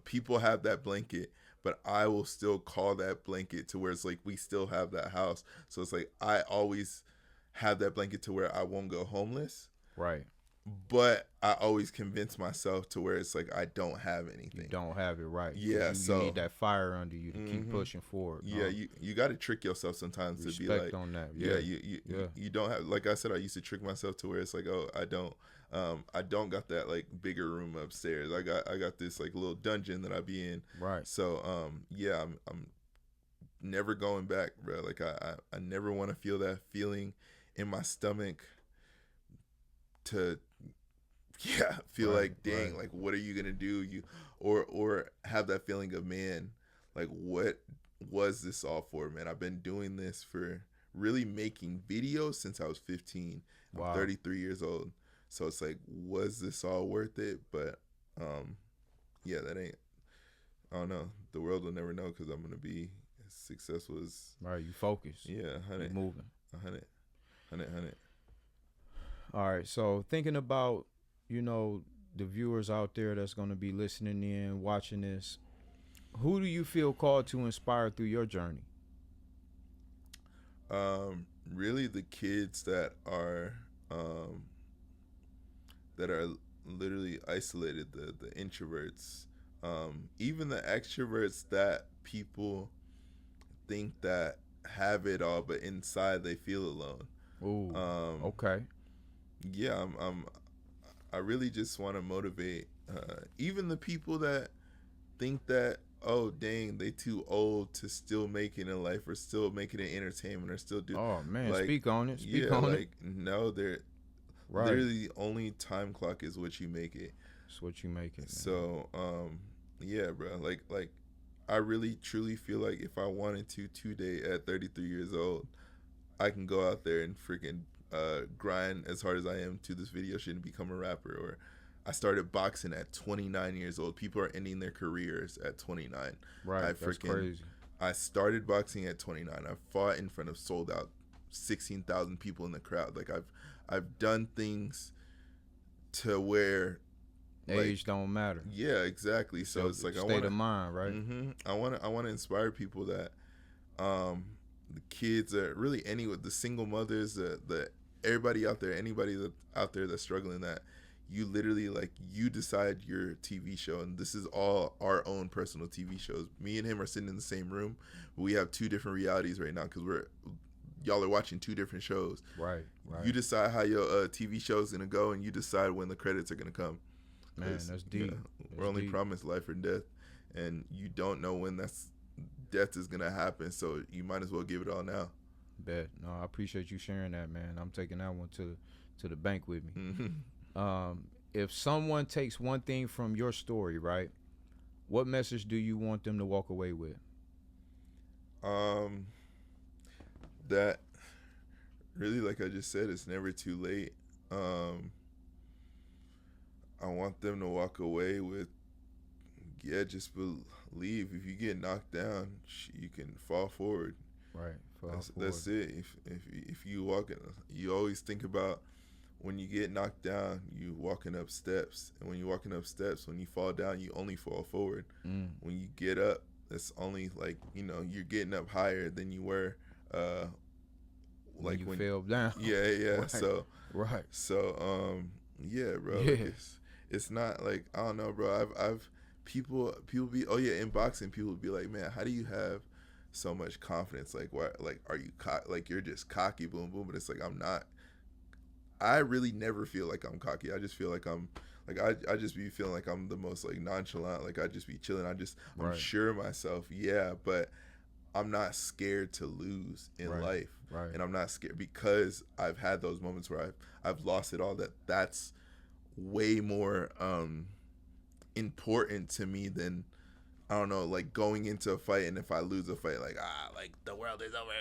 [SPEAKER 3] people have that blanket, but I will still call that blanket to where it's like we still have that house. So it's like I always have that blanket to where I won't go homeless.
[SPEAKER 2] Right.
[SPEAKER 3] But I always convince myself to where it's like I don't have anything.
[SPEAKER 2] You don't have it, right.
[SPEAKER 3] Yeah,
[SPEAKER 2] you need that fire under you to keep pushing forward.
[SPEAKER 3] Yeah, you got to trick yourself sometimes to be like,
[SPEAKER 2] on that.
[SPEAKER 3] You don't have, like I said, I used to trick myself to where it's like, oh, I don't got that like bigger room upstairs. I got this like little dungeon that I be in.
[SPEAKER 2] Right.
[SPEAKER 3] So I'm never going back, bro. Like I never want to feel that feeling in my stomach to feel like, dang, like what are you gonna do? Or have that feeling of, man, like what was this all for, man? I've been doing this for really making videos since I was 15. I'm 33 years old. So it's like, was this all worth it? But that ain't, I don't know. The world will never know, because I'm gonna be as successful as
[SPEAKER 2] you focus.
[SPEAKER 3] Yeah, 100.
[SPEAKER 2] Moving.
[SPEAKER 3] 100.
[SPEAKER 2] All right, so thinking about, the viewers out there that's going to be listening in, watching this, who do you feel called to inspire through your journey?
[SPEAKER 3] Really the kids that are literally isolated, the introverts, even the extroverts that people think that have it all, but inside they feel alone.
[SPEAKER 2] Ooh, okay.
[SPEAKER 3] Yeah, I really just want to motivate even the people that think that, oh dang, they too old to still make it in life, or still make it in entertainment, or still do.
[SPEAKER 2] Oh man,
[SPEAKER 3] like,
[SPEAKER 2] speak on it.
[SPEAKER 3] No, they're literally the only time clock is what you make it.
[SPEAKER 2] It's what you make it. Man.
[SPEAKER 3] So bro, like I really truly feel like if I wanted to today at 33 years old, I can go out there and freaking grind as hard as I am to this video shit and become a rapper. Or I started boxing at 29 years old. People are ending their careers at 29.
[SPEAKER 2] Right, that's crazy.
[SPEAKER 3] I started boxing at 29. I fought in front of sold out 16,000 people in the crowd. Like I've done things to where
[SPEAKER 2] age don't matter.
[SPEAKER 3] Yeah, exactly. So it's like
[SPEAKER 2] state of mind, right?
[SPEAKER 3] I want to inspire people that the kids are really the single mothers, the everybody out there, anybody that out there that's struggling, that you literally, like, you decide your TV show, and this is all our own personal TV shows. Me and him are sitting in the same room, but we have two different realities right now, because y'all are watching two different shows.
[SPEAKER 2] Right.
[SPEAKER 3] You decide how your TV show is gonna go, and you decide when the credits are gonna come.
[SPEAKER 2] Man, that's deep.
[SPEAKER 3] We're only promised life or death, and you don't know when death is gonna happen, so you might as well give it all now.
[SPEAKER 2] Bet. No, I appreciate you sharing that, man. I'm taking that one to the bank with me.
[SPEAKER 3] Mm-hmm.
[SPEAKER 2] If someone takes one thing from your story, right, what message do you want them to walk away with?
[SPEAKER 3] That really, like I just said, it's never too late. I want them to walk away with, just believe. If you get knocked down, you can fall forward.
[SPEAKER 2] Right.
[SPEAKER 3] That's it. If you walking, you always think about when you get knocked down, you walking up steps, and when you're walking up steps, when you fall down, you only fall forward. When you get up, it's only like, you know, you're getting up higher than you were.
[SPEAKER 2] Like when you fell down.
[SPEAKER 3] Yeah.
[SPEAKER 2] Right.
[SPEAKER 3] So, yeah, bro.
[SPEAKER 2] Yeah.
[SPEAKER 3] Like it's not like, I don't know, bro. I've people be, oh yeah, in boxing, people be like, man, how do you have so much confidence? Like, why? Like, are you like you're just cocky, boom, boom? But it's like, I'm not. I really never feel like I'm cocky. I just feel like I'm like I just be feeling like I'm the most like nonchalant. Like I just be chilling. I'm sure of myself. Yeah, but I'm not scared to lose in life.
[SPEAKER 2] Right.
[SPEAKER 3] And I'm not scared because I've had those moments where I've lost it all. That's way more important to me than, I don't know, like going into a fight, and if I lose a fight, like like the world is over.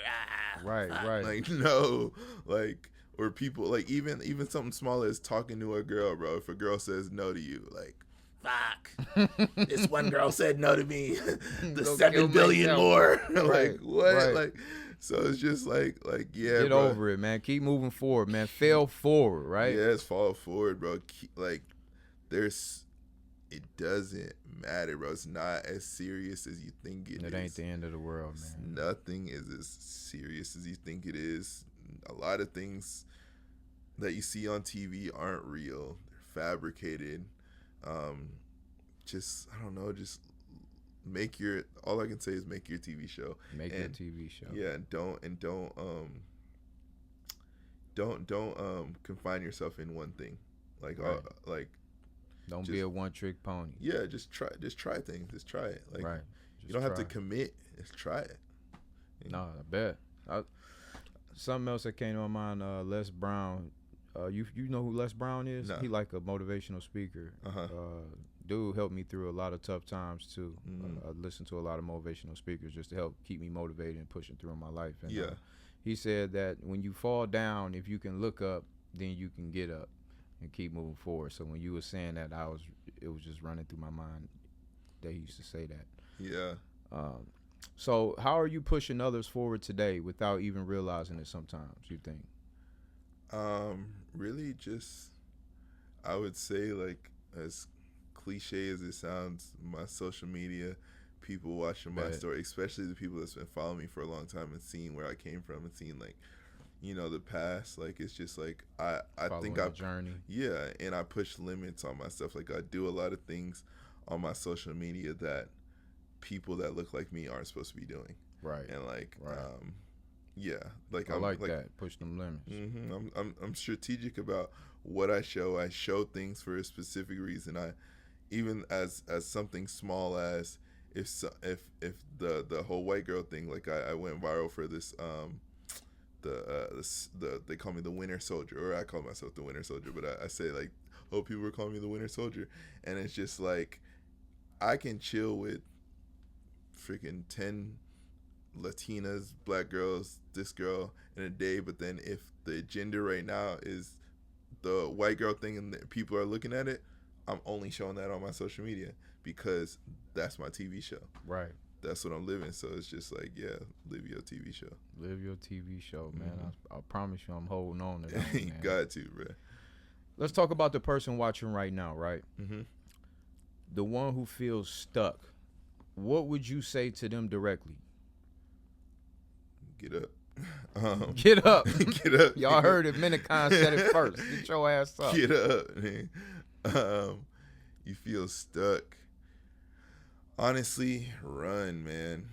[SPEAKER 2] Right.
[SPEAKER 3] Like, no, like, or people like even something small as talking to a girl, bro. If a girl says no to you, like, fuck, this one girl said no to me, the 7 billion more. Like, what?
[SPEAKER 2] Right.
[SPEAKER 3] Like, so it's just like yeah,
[SPEAKER 2] get
[SPEAKER 3] bro.
[SPEAKER 2] over it, man. Keep moving forward, man. Fail forward, right?
[SPEAKER 3] Yes, fall forward, bro. Like, it doesn't matter, bro. It's not as serious as you think it is.
[SPEAKER 2] It ain't the end of the world, man.
[SPEAKER 3] Nothing is as serious as you think it is. A lot of things that you see on TV aren't real. They're fabricated. Just, I don't know, just all I can say is make your TV show.
[SPEAKER 2] Make your TV show.
[SPEAKER 3] Yeah, and don't confine yourself in one thing. Like,
[SPEAKER 2] don't be a one-trick pony.
[SPEAKER 3] Yeah, just try things. Just try it. Like,
[SPEAKER 2] right.
[SPEAKER 3] You don't have to commit. Just try it.
[SPEAKER 2] No, I bet. Something else that came to my mind, Les Brown. You know who Les Brown is?
[SPEAKER 3] No.
[SPEAKER 2] He like a motivational speaker. Dude helped me through a lot of tough times too. I listen to a lot of motivational speakers just to help keep me motivated and pushing through my life. And he said that when you fall down, if you can look up, then you can get up and keep moving forward. So when you were saying that, it was just running through my mind that he used to say that.
[SPEAKER 3] Yeah.
[SPEAKER 2] So how are you pushing others forward today without even realizing it sometimes, you think?
[SPEAKER 3] Really just, I would say, like, as cliche as it sounds, my social media, people watching my story, especially the people that's been following me for a long time and seeing where I came from and seeing, like, you know, the past. Like, it's just like I think I
[SPEAKER 2] journey.
[SPEAKER 3] Yeah, and I push limits on myself. Like, I do a lot of things on my social media that people that look like me aren't supposed to be doing. Right. And like, yeah, like,
[SPEAKER 2] I like that. Push them limits.
[SPEAKER 3] I'm strategic about what I show. I show things for a specific reason. I even as something small as if the whole white girl thing. Like, I went viral for this they call me the Winter Soldier, or I call myself the Winter Soldier, but I say, like, oh, people were calling me the Winter Soldier, and it's just like, I can chill with freaking 10 Latinas, black girls, this girl in a day, but then if the agenda right now is the white girl thing and people are looking at it, I'm only showing that on my social media because that's my TV show. Right. That's what I'm living. So it's just like, yeah, live your TV show.
[SPEAKER 2] Live your TV show, man. I promise you I'm holding on to that, man.
[SPEAKER 3] You got to, bro.
[SPEAKER 2] Let's talk about the person watching right now, right? The one who feels stuck. What would you say to them directly?
[SPEAKER 3] Get up.
[SPEAKER 2] Get up.
[SPEAKER 3] Get up.
[SPEAKER 2] Y'all heard it. Minikon said it first. Get your ass up.
[SPEAKER 3] Get up, man. You feel stuck. Honestly, run, man.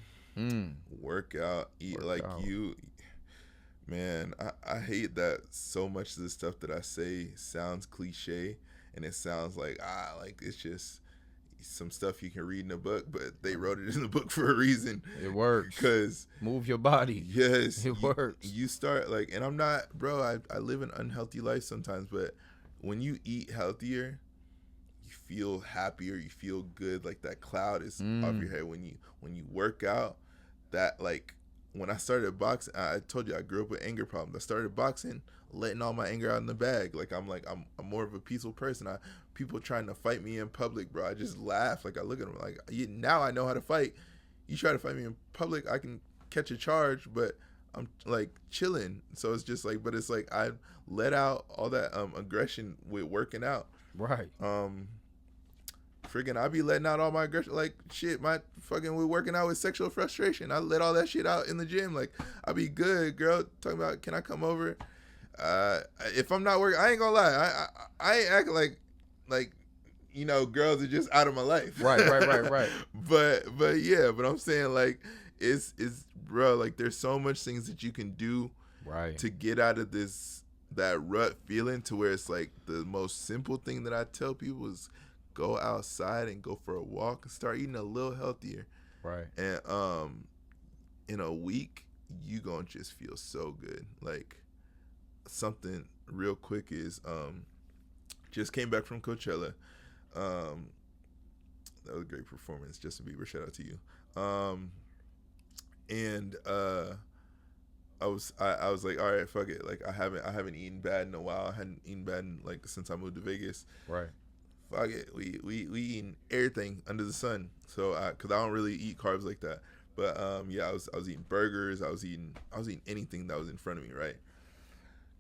[SPEAKER 3] Work out. Eat you. Man, I hate that so much of the stuff that I say sounds cliche, and it sounds like, like it's just some stuff you can read in a book, but they wrote it in the book for a reason.
[SPEAKER 2] It works.
[SPEAKER 3] Because
[SPEAKER 2] move your body.
[SPEAKER 3] Yes.
[SPEAKER 2] It works.
[SPEAKER 3] You start, like, and I'm not, bro, I live an unhealthy life sometimes, but when you eat healthier, you feel happier, you feel good, like that cloud is off your head. When you work out, that, like, when I started boxing, I told you I grew up with anger problems. I started boxing, letting all my anger out in the bag. I'm more of a peaceful person. People trying to fight me in public, bro, I just laugh. Like, I look at them like, now I know how to fight. You try to fight me in public, I can catch a charge, but I'm like chilling. So it's just like, but it's like I let out all that aggression with working out.
[SPEAKER 2] Right.
[SPEAKER 3] Freaking, I be letting out all my aggression. Like shit, my fucking with working out with sexual frustration. I let all that shit out in the gym. Like I be good, girl. Talking about, can I come over? If I'm not working, I ain't gonna lie. I ain't acting like you know, girls are just out of my life.
[SPEAKER 2] Right.
[SPEAKER 3] But yeah, but I'm saying like it's bro, like there's so much things that you can do to get out of that rut feeling, to where it's like the most simple thing that I tell people is go outside and go for a walk and start eating a little healthier.
[SPEAKER 2] Right.
[SPEAKER 3] And in a week you gonna just feel so good. Like something real quick is just came back from Coachella. That was a great performance. Justin Bieber, shout out to you. And I was like, all right, fuck it. Like I haven't eaten bad in a while. I hadn't eaten bad in, like since I moved to Vegas.
[SPEAKER 2] Right.
[SPEAKER 3] Fuck it. We eating everything under the sun. So cause I don't really eat carbs like that. But yeah, I was eating burgers. I was eating anything that was in front of me. Right.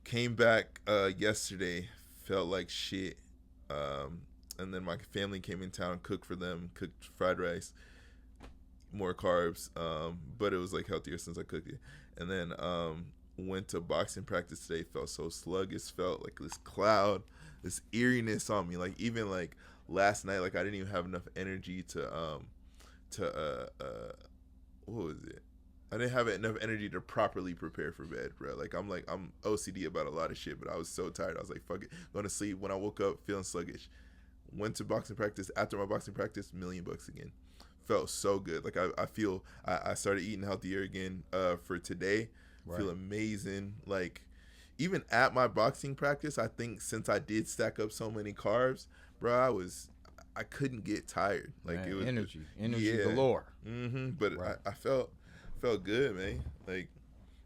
[SPEAKER 3] Came back yesterday. Felt like shit. And then my family came in town, cooked for them, cooked fried rice, more carbs, but it was like healthier since I cooked it. And then went to boxing practice today, felt so sluggish, felt like this cloud, this eeriness on me. Like even like last night, like I didn't even have enough energy to what was it? I didn't have enough energy to properly prepare for bed, bro. Like I'm OCD about a lot of shit, but I was so tired. I was like, fuck it, going to sleep. When I woke up feeling sluggish, went to boxing practice. After my boxing practice, $1 million again. Felt so good. Like I feel I started eating healthier again for today. Right. Feel amazing. Like even at my boxing practice, I think since I did stack up so many carbs, bro, I couldn't get tired. Like
[SPEAKER 2] man,
[SPEAKER 3] it was
[SPEAKER 2] energy galore.
[SPEAKER 3] But right. I felt good, man. Like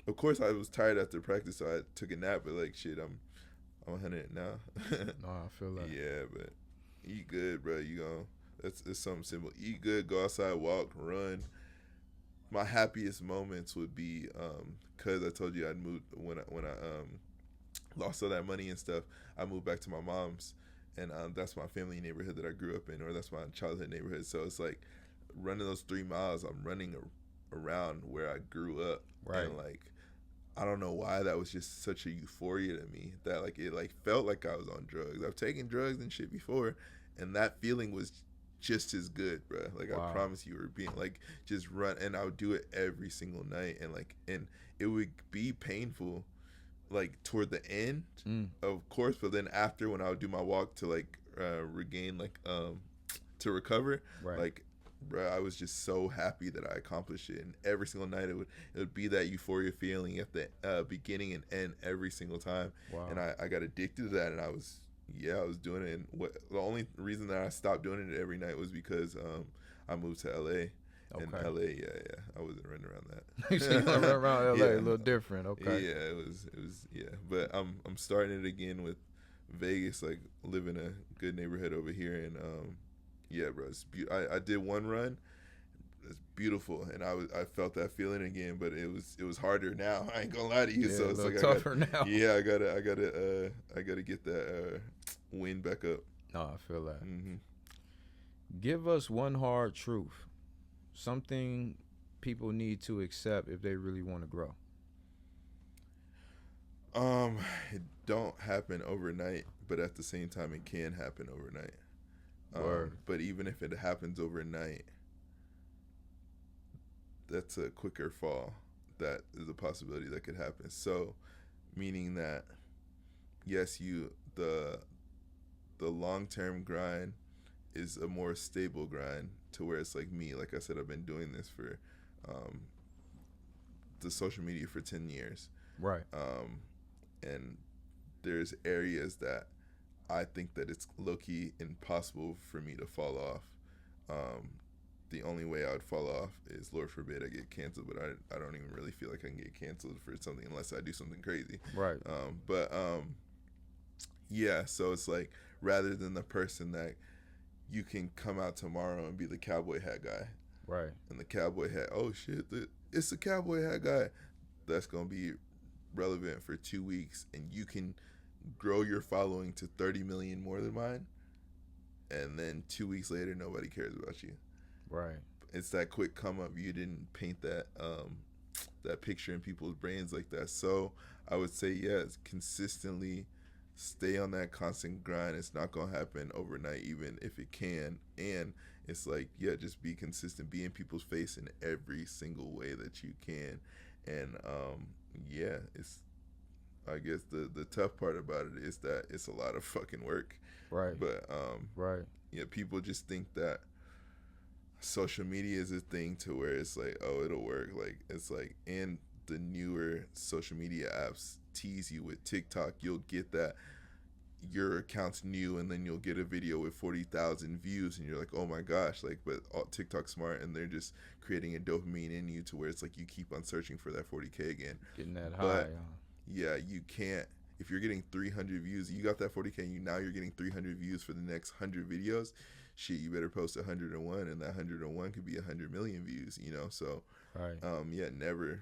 [SPEAKER 3] of course I was tired after practice, so I took a nap. But like shit, I'm 100 now.
[SPEAKER 2] No, I feel that.
[SPEAKER 3] Yeah, but eat good, bro. You gonna it's something simple. Eat good, go outside, walk, run. My happiest moments would be cause I told you I'd moved when I lost all that money and stuff. I moved back to my mom's, and that's my family neighborhood that I grew up in, or that's my childhood neighborhood. So it's like running those 3 miles. I'm running around where I grew up,
[SPEAKER 2] right?
[SPEAKER 3] And like I don't know why that was just such a euphoria to me, that like it like felt like I was on drugs. I've taken drugs and shit before, and that feeling was just as good, bro. Like wow. I promise you, were being like just run, and I would do it every single night, and it would be painful like toward the end, of course, but then after, when I would do my walk to like regain like to recover, right. Like bro, I was just so happy that I accomplished it, and every single night it would be that euphoria feeling at the beginning and end every single time. Wow. And I got addicted to that, and I was doing it. And the only reason that I stopped doing it every night was because I moved to LA. Okay. In LA, yeah, I wasn't running around that.
[SPEAKER 2] So you run around LA, a little different, okay?
[SPEAKER 3] Yeah, it was, yeah. But I'm starting it again with Vegas, like live in a good neighborhood over here, and yeah, bro, it's I did one run. It's beautiful, and I felt that feeling again, but it was harder now. I ain't gonna lie to you.
[SPEAKER 2] Yeah,
[SPEAKER 3] so it's like
[SPEAKER 2] tougher now.
[SPEAKER 3] Yeah, I gotta get that wind back up.
[SPEAKER 2] No, I feel that. Mm-hmm. Give us one hard truth, something people need to accept if they really want to grow.
[SPEAKER 3] It don't happen overnight, but at the same time, it can happen overnight. But even if it happens overnight, that's a quicker fall. That is a possibility that could happen. So, meaning that, yes, the long-term grind is a more stable grind, to where it's like me. Like I said, I've been doing this for the social media for 10 years.
[SPEAKER 2] Right.
[SPEAKER 3] And there's areas that I think that it's low-key impossible for me to fall off. The only way I would fall off is, Lord forbid, I get canceled, but I don't even really feel like I can get canceled for something unless I do something crazy.
[SPEAKER 2] Right.
[SPEAKER 3] Yeah, so it's like, rather than the person that you can come out tomorrow and be the cowboy hat guy.
[SPEAKER 2] Right.
[SPEAKER 3] And the cowboy hat, oh shit, it's the cowboy hat guy. That's gonna be relevant for 2 weeks, and you can grow your following to 30 million more than mine, and then 2 weeks later nobody cares about you.
[SPEAKER 2] Right.
[SPEAKER 3] It's that quick come up. You didn't paint that that picture in people's brains like that. So I would say, yes, consistently stay on that constant grind. It's not gonna happen overnight, even if it can. And it's like, yeah, just be consistent, be in people's face in every single way that you can. And yeah, it's, I guess the tough part about it is that it's a lot of fucking work.
[SPEAKER 2] Right.
[SPEAKER 3] But
[SPEAKER 2] right.
[SPEAKER 3] yeah, people just think that social media is a thing to where it's like, oh, it'll work. Like, it's like, and the newer social media apps tease you with TikTok. You'll get that your account's new, and then you'll get a video with 40,000 views, and you're like, oh my gosh, like, but TikTok's smart, and they're just creating a dopamine in you to where it's like you keep on searching for that 40K again.
[SPEAKER 2] Getting that high.
[SPEAKER 3] But yeah, you can't. If you're getting 300 views, you got that 40K, and now you're getting 300 views for the next 100 videos. Shit, you better post 101, and that 101 could be 100 million views, you know? So,
[SPEAKER 2] right.
[SPEAKER 3] Yeah, never.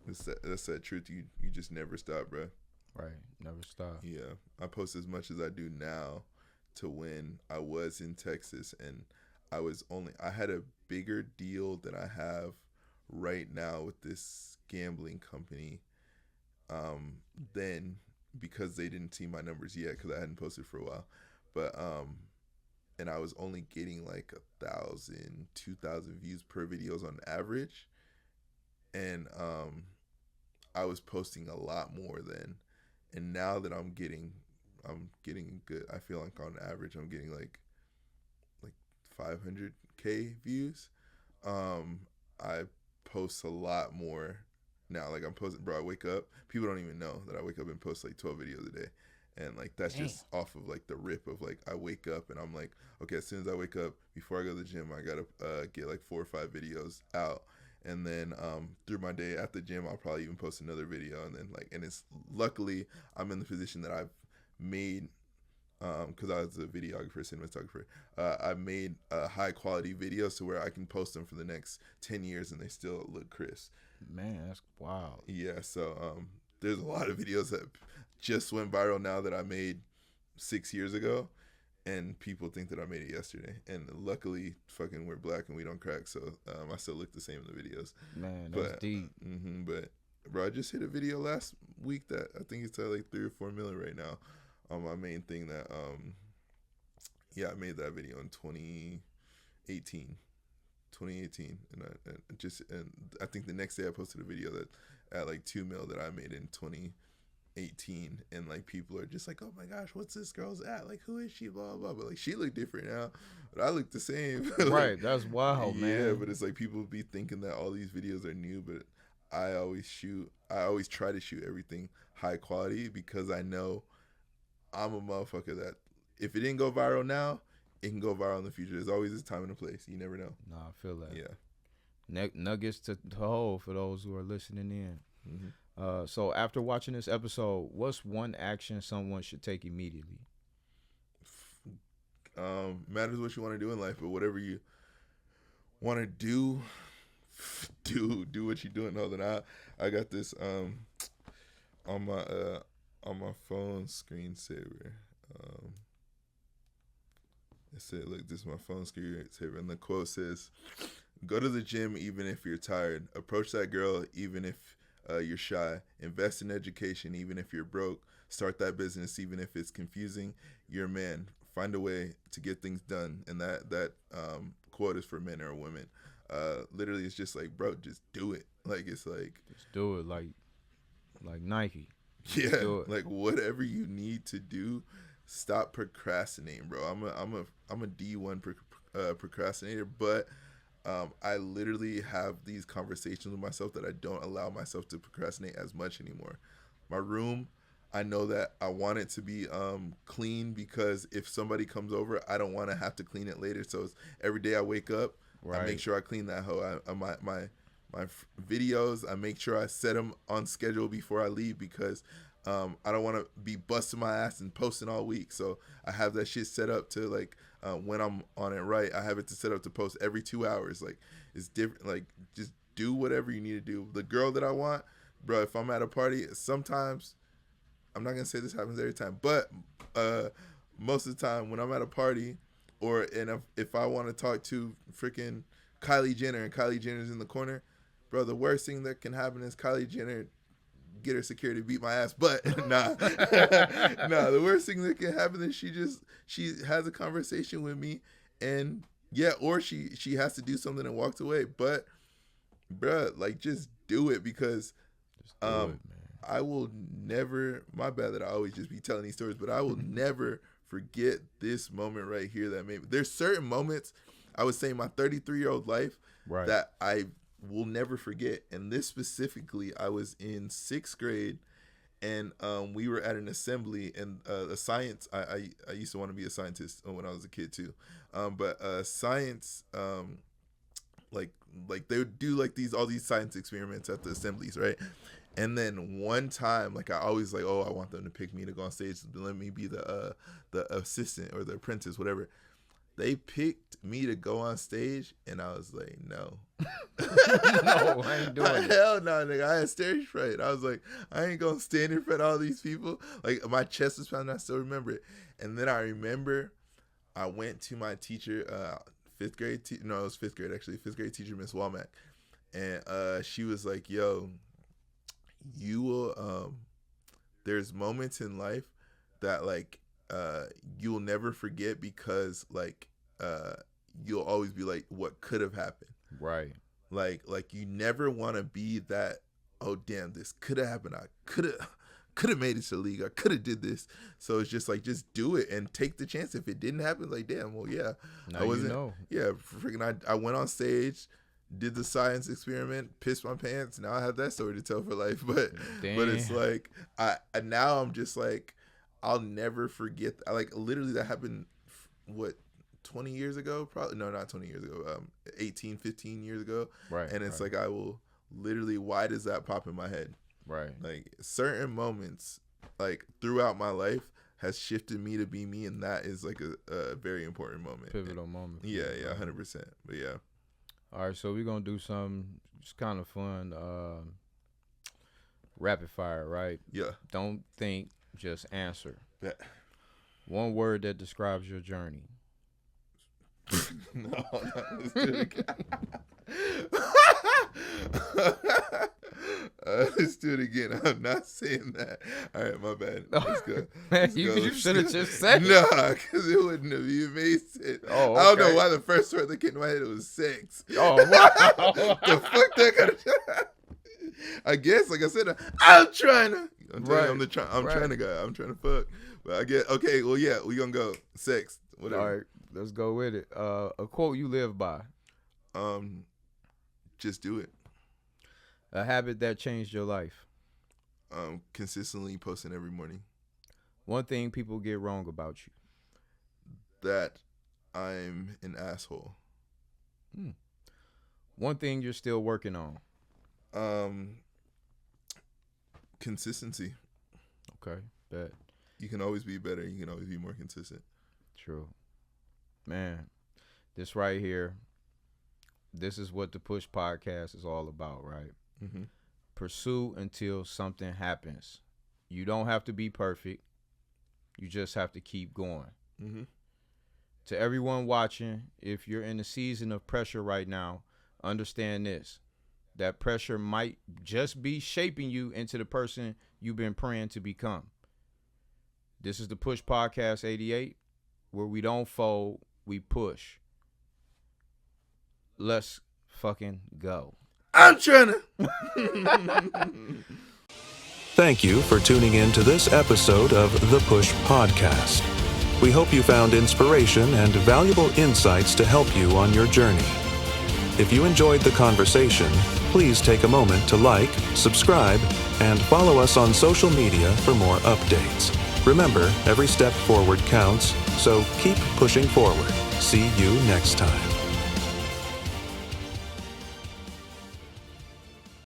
[SPEAKER 3] That's that truth. You just never stop, bro.
[SPEAKER 2] Right. Never stop.
[SPEAKER 3] Yeah. I post as much as I do now to when I was in Texas, and I had a bigger deal than I have right now with this gambling company. Then, because they didn't see my numbers yet, because I hadn't posted for a while, but and I was only getting like 1,000, 2,000 views per videos on average, and I was posting a lot more then, and now that I'm getting good. I feel like on average I'm getting like 500K views. I post a lot more now. Like, I'm posting, bro. I wake up. People don't even know that I wake up and post like 12 videos a day. And like, that's just off of like the rip of like, I wake up and I'm like, okay, as soon as I wake up, before I go to the gym, I gotta get like 4 or 5 videos out. And then through my day at the gym, I'll probably even post another video. And then like, and it's, luckily I'm in the position that I've made, because I was a videographer, cinematographer, I made high quality videos to where I can post them for the next 10 years and they still look crisp.
[SPEAKER 2] Man, that's wild.
[SPEAKER 3] Yeah, so there's a lot of videos that just went viral now that I made 6 years ago, and people think that I made it yesterday. And luckily, fucking, we're black and we don't crack, so I still look the same in the videos.
[SPEAKER 2] Man, that's deep.
[SPEAKER 3] But bro, I just hit a video last week that I think it's at like 3 or 4 million right now on my main thing. That yeah, I made that video in 2018, and I think the next day I posted a video that at like 2 mil that I made in 2018, and like people are just like, oh my gosh, what's this girl's at? Like, who is she? Blah blah blah. But like, she look different now, but I look the same. Like,
[SPEAKER 2] right, that's wild, man.
[SPEAKER 3] Yeah, but it's like people be thinking that all these videos are new, but I always try to shoot everything high quality, because I know I'm a motherfucker that if it didn't go viral now, it can go viral in the future. There's always a time and a place. You never know.
[SPEAKER 2] Nah, I feel that.
[SPEAKER 3] Yeah.
[SPEAKER 2] Nuggets to hold for those who are listening in.
[SPEAKER 3] Mm-hmm.
[SPEAKER 2] So after watching this episode, what's one action someone should take immediately?
[SPEAKER 3] Matters what you want to do in life, but whatever you want to do what you're doing. Hold on, I got this on my phone screensaver. It said, look, this is my phone screensaver, and the quote says, go to the gym even if you're tired. Approach that girl even if you're shy. Invest in education even if you're broke. Start that business even if it's confusing. You're a man. Find a way to get things done. And that quote is for men or women. Literally, it's just like, bro, just do it. Like, it's like,
[SPEAKER 2] just do it, like Nike.
[SPEAKER 3] Yeah, like whatever you need to do, stop procrastinating, bro. I'm a D1 procrastinator, but I literally have these conversations with myself that I don't allow myself to procrastinate as much anymore. My room, I know that I want it to be clean, because if somebody comes over, I don't want to have to clean it later. So every day I wake up, right, I make sure I clean that hoe. My videos, I make sure I set them on schedule before I leave, because I don't want to be busting my ass and posting all week. So I have that shit set up to like when I'm on it right, I have it to set up to post every 2 hours. Like, it's different. Like, just do whatever you need to do. The girl that I want, bro, if I'm at a party, sometimes, I'm not going to say this happens every time, but most of the time when I'm at a party, if I want to talk to freaking Kylie Jenner and Kylie Jenner's in the corner, bro, the worst thing that can happen is Kylie Jenner get her security beat my ass. But nah, the worst thing that can happen is she has a conversation with me, and or she has to do something and walks away. But bro, like, just do it, because I will never, my bad that I always just be telling these stories, but I will never forget this moment right here that made me. There's certain moments, I would say, in my 33-year-old life that I will never forget. And this specifically, I was in 6th grade, and we were at an assembly, and a science, I used to want to be a scientist when I was a kid too, but science, like they would do like all these science experiments at the assemblies, right? And then one time, like, I always like, I want them to pick me to go on stage, let me be the assistant or the apprentice, whatever. They picked me to go on stage, and I was like, no.
[SPEAKER 2] No, I ain't doing it.
[SPEAKER 3] Hell no, nigga. I had stage fright. I was like, I ain't gonna stand in front of all these people. Like, my chest was pounding. I still remember it. And then I remember I went to my teacher, 5th grade. It was 5th grade, actually. 5th grade teacher, Miss Womack. And she was like, yo, you will, there's moments in life that, like, you'll never forget, because, like, you'll always be like, what could have happened?
[SPEAKER 2] Right.
[SPEAKER 3] Like you never want to be that, oh damn, this could have happened. I could have made it to the league. I could have did this. So it's just like, just do it and take the chance. If it didn't happen, like, damn, well, yeah,
[SPEAKER 2] now
[SPEAKER 3] I wasn't.
[SPEAKER 2] You know.
[SPEAKER 3] Yeah, freaking, I went on stage, did the science experiment, pissed my pants. Now I have that story to tell for life. But it's like, now I'm just like, I'll never forget. Like, literally, that happened, 20 years ago? Probably, no, not 20 years ago. 18, 15 years ago.
[SPEAKER 2] Right.
[SPEAKER 3] And it's like, I will literally, why does that pop in my head?
[SPEAKER 2] Right.
[SPEAKER 3] Like, certain moments, like, throughout my life has shifted me to be me, and that is like a very important moment.
[SPEAKER 2] Pivotal moment.
[SPEAKER 3] Yeah, 100%. But yeah.
[SPEAKER 2] All right, so we're gonna do some just kind of fun rapid fire, right?
[SPEAKER 3] Yeah.
[SPEAKER 2] Don't think, just answer.
[SPEAKER 3] Yeah.
[SPEAKER 2] One word that describes your journey.
[SPEAKER 3] No, let's do it again. Let's do it again. I'm not saying that. All right, my bad. Let's go.
[SPEAKER 2] You should have just said it.
[SPEAKER 3] Nah, because it wouldn't have even made sense.
[SPEAKER 2] Oh, okay.
[SPEAKER 3] I don't know why the first word that came to my head was sex.
[SPEAKER 2] Oh, wow.
[SPEAKER 3] The fuck that kind of I guess, like I said, I'm trying to. I'm trying to go. I'm trying to fuck. But I guess, okay, well, yeah, we gonna go sex, whatever.
[SPEAKER 2] All right, let's go with it. A quote you live by.
[SPEAKER 3] Just do it.
[SPEAKER 2] A habit that changed your life.
[SPEAKER 3] Consistently posting every morning.
[SPEAKER 2] One thing people get wrong about you.
[SPEAKER 3] That I'm an asshole.
[SPEAKER 2] One thing you're still working on.
[SPEAKER 3] Consistency.
[SPEAKER 2] Okay, bet.
[SPEAKER 3] You can always be better. You can always be more consistent.
[SPEAKER 2] True. Man, this right here, this is what the Push Podcast is all about, right?
[SPEAKER 3] Mm-hmm.
[SPEAKER 2] Pursue until something happens. You don't have to be perfect. You just have to keep going.
[SPEAKER 3] Mm-hmm.
[SPEAKER 2] To everyone watching, if you're in a season of pressure right now, understand this. That pressure might just be shaping you into the person you've been praying to become. This is the Push Podcast 88, where we don't fold, we push. Let's fucking go.
[SPEAKER 3] I'm trying to.
[SPEAKER 1] Thank you for tuning in to this episode of The Push Podcast. We hope you found inspiration and valuable insights to help you on your journey. If you enjoyed the conversation, please take a moment to like, subscribe, and follow us on social media for more updates. Remember, every step forward counts, so keep pushing forward. See you next time.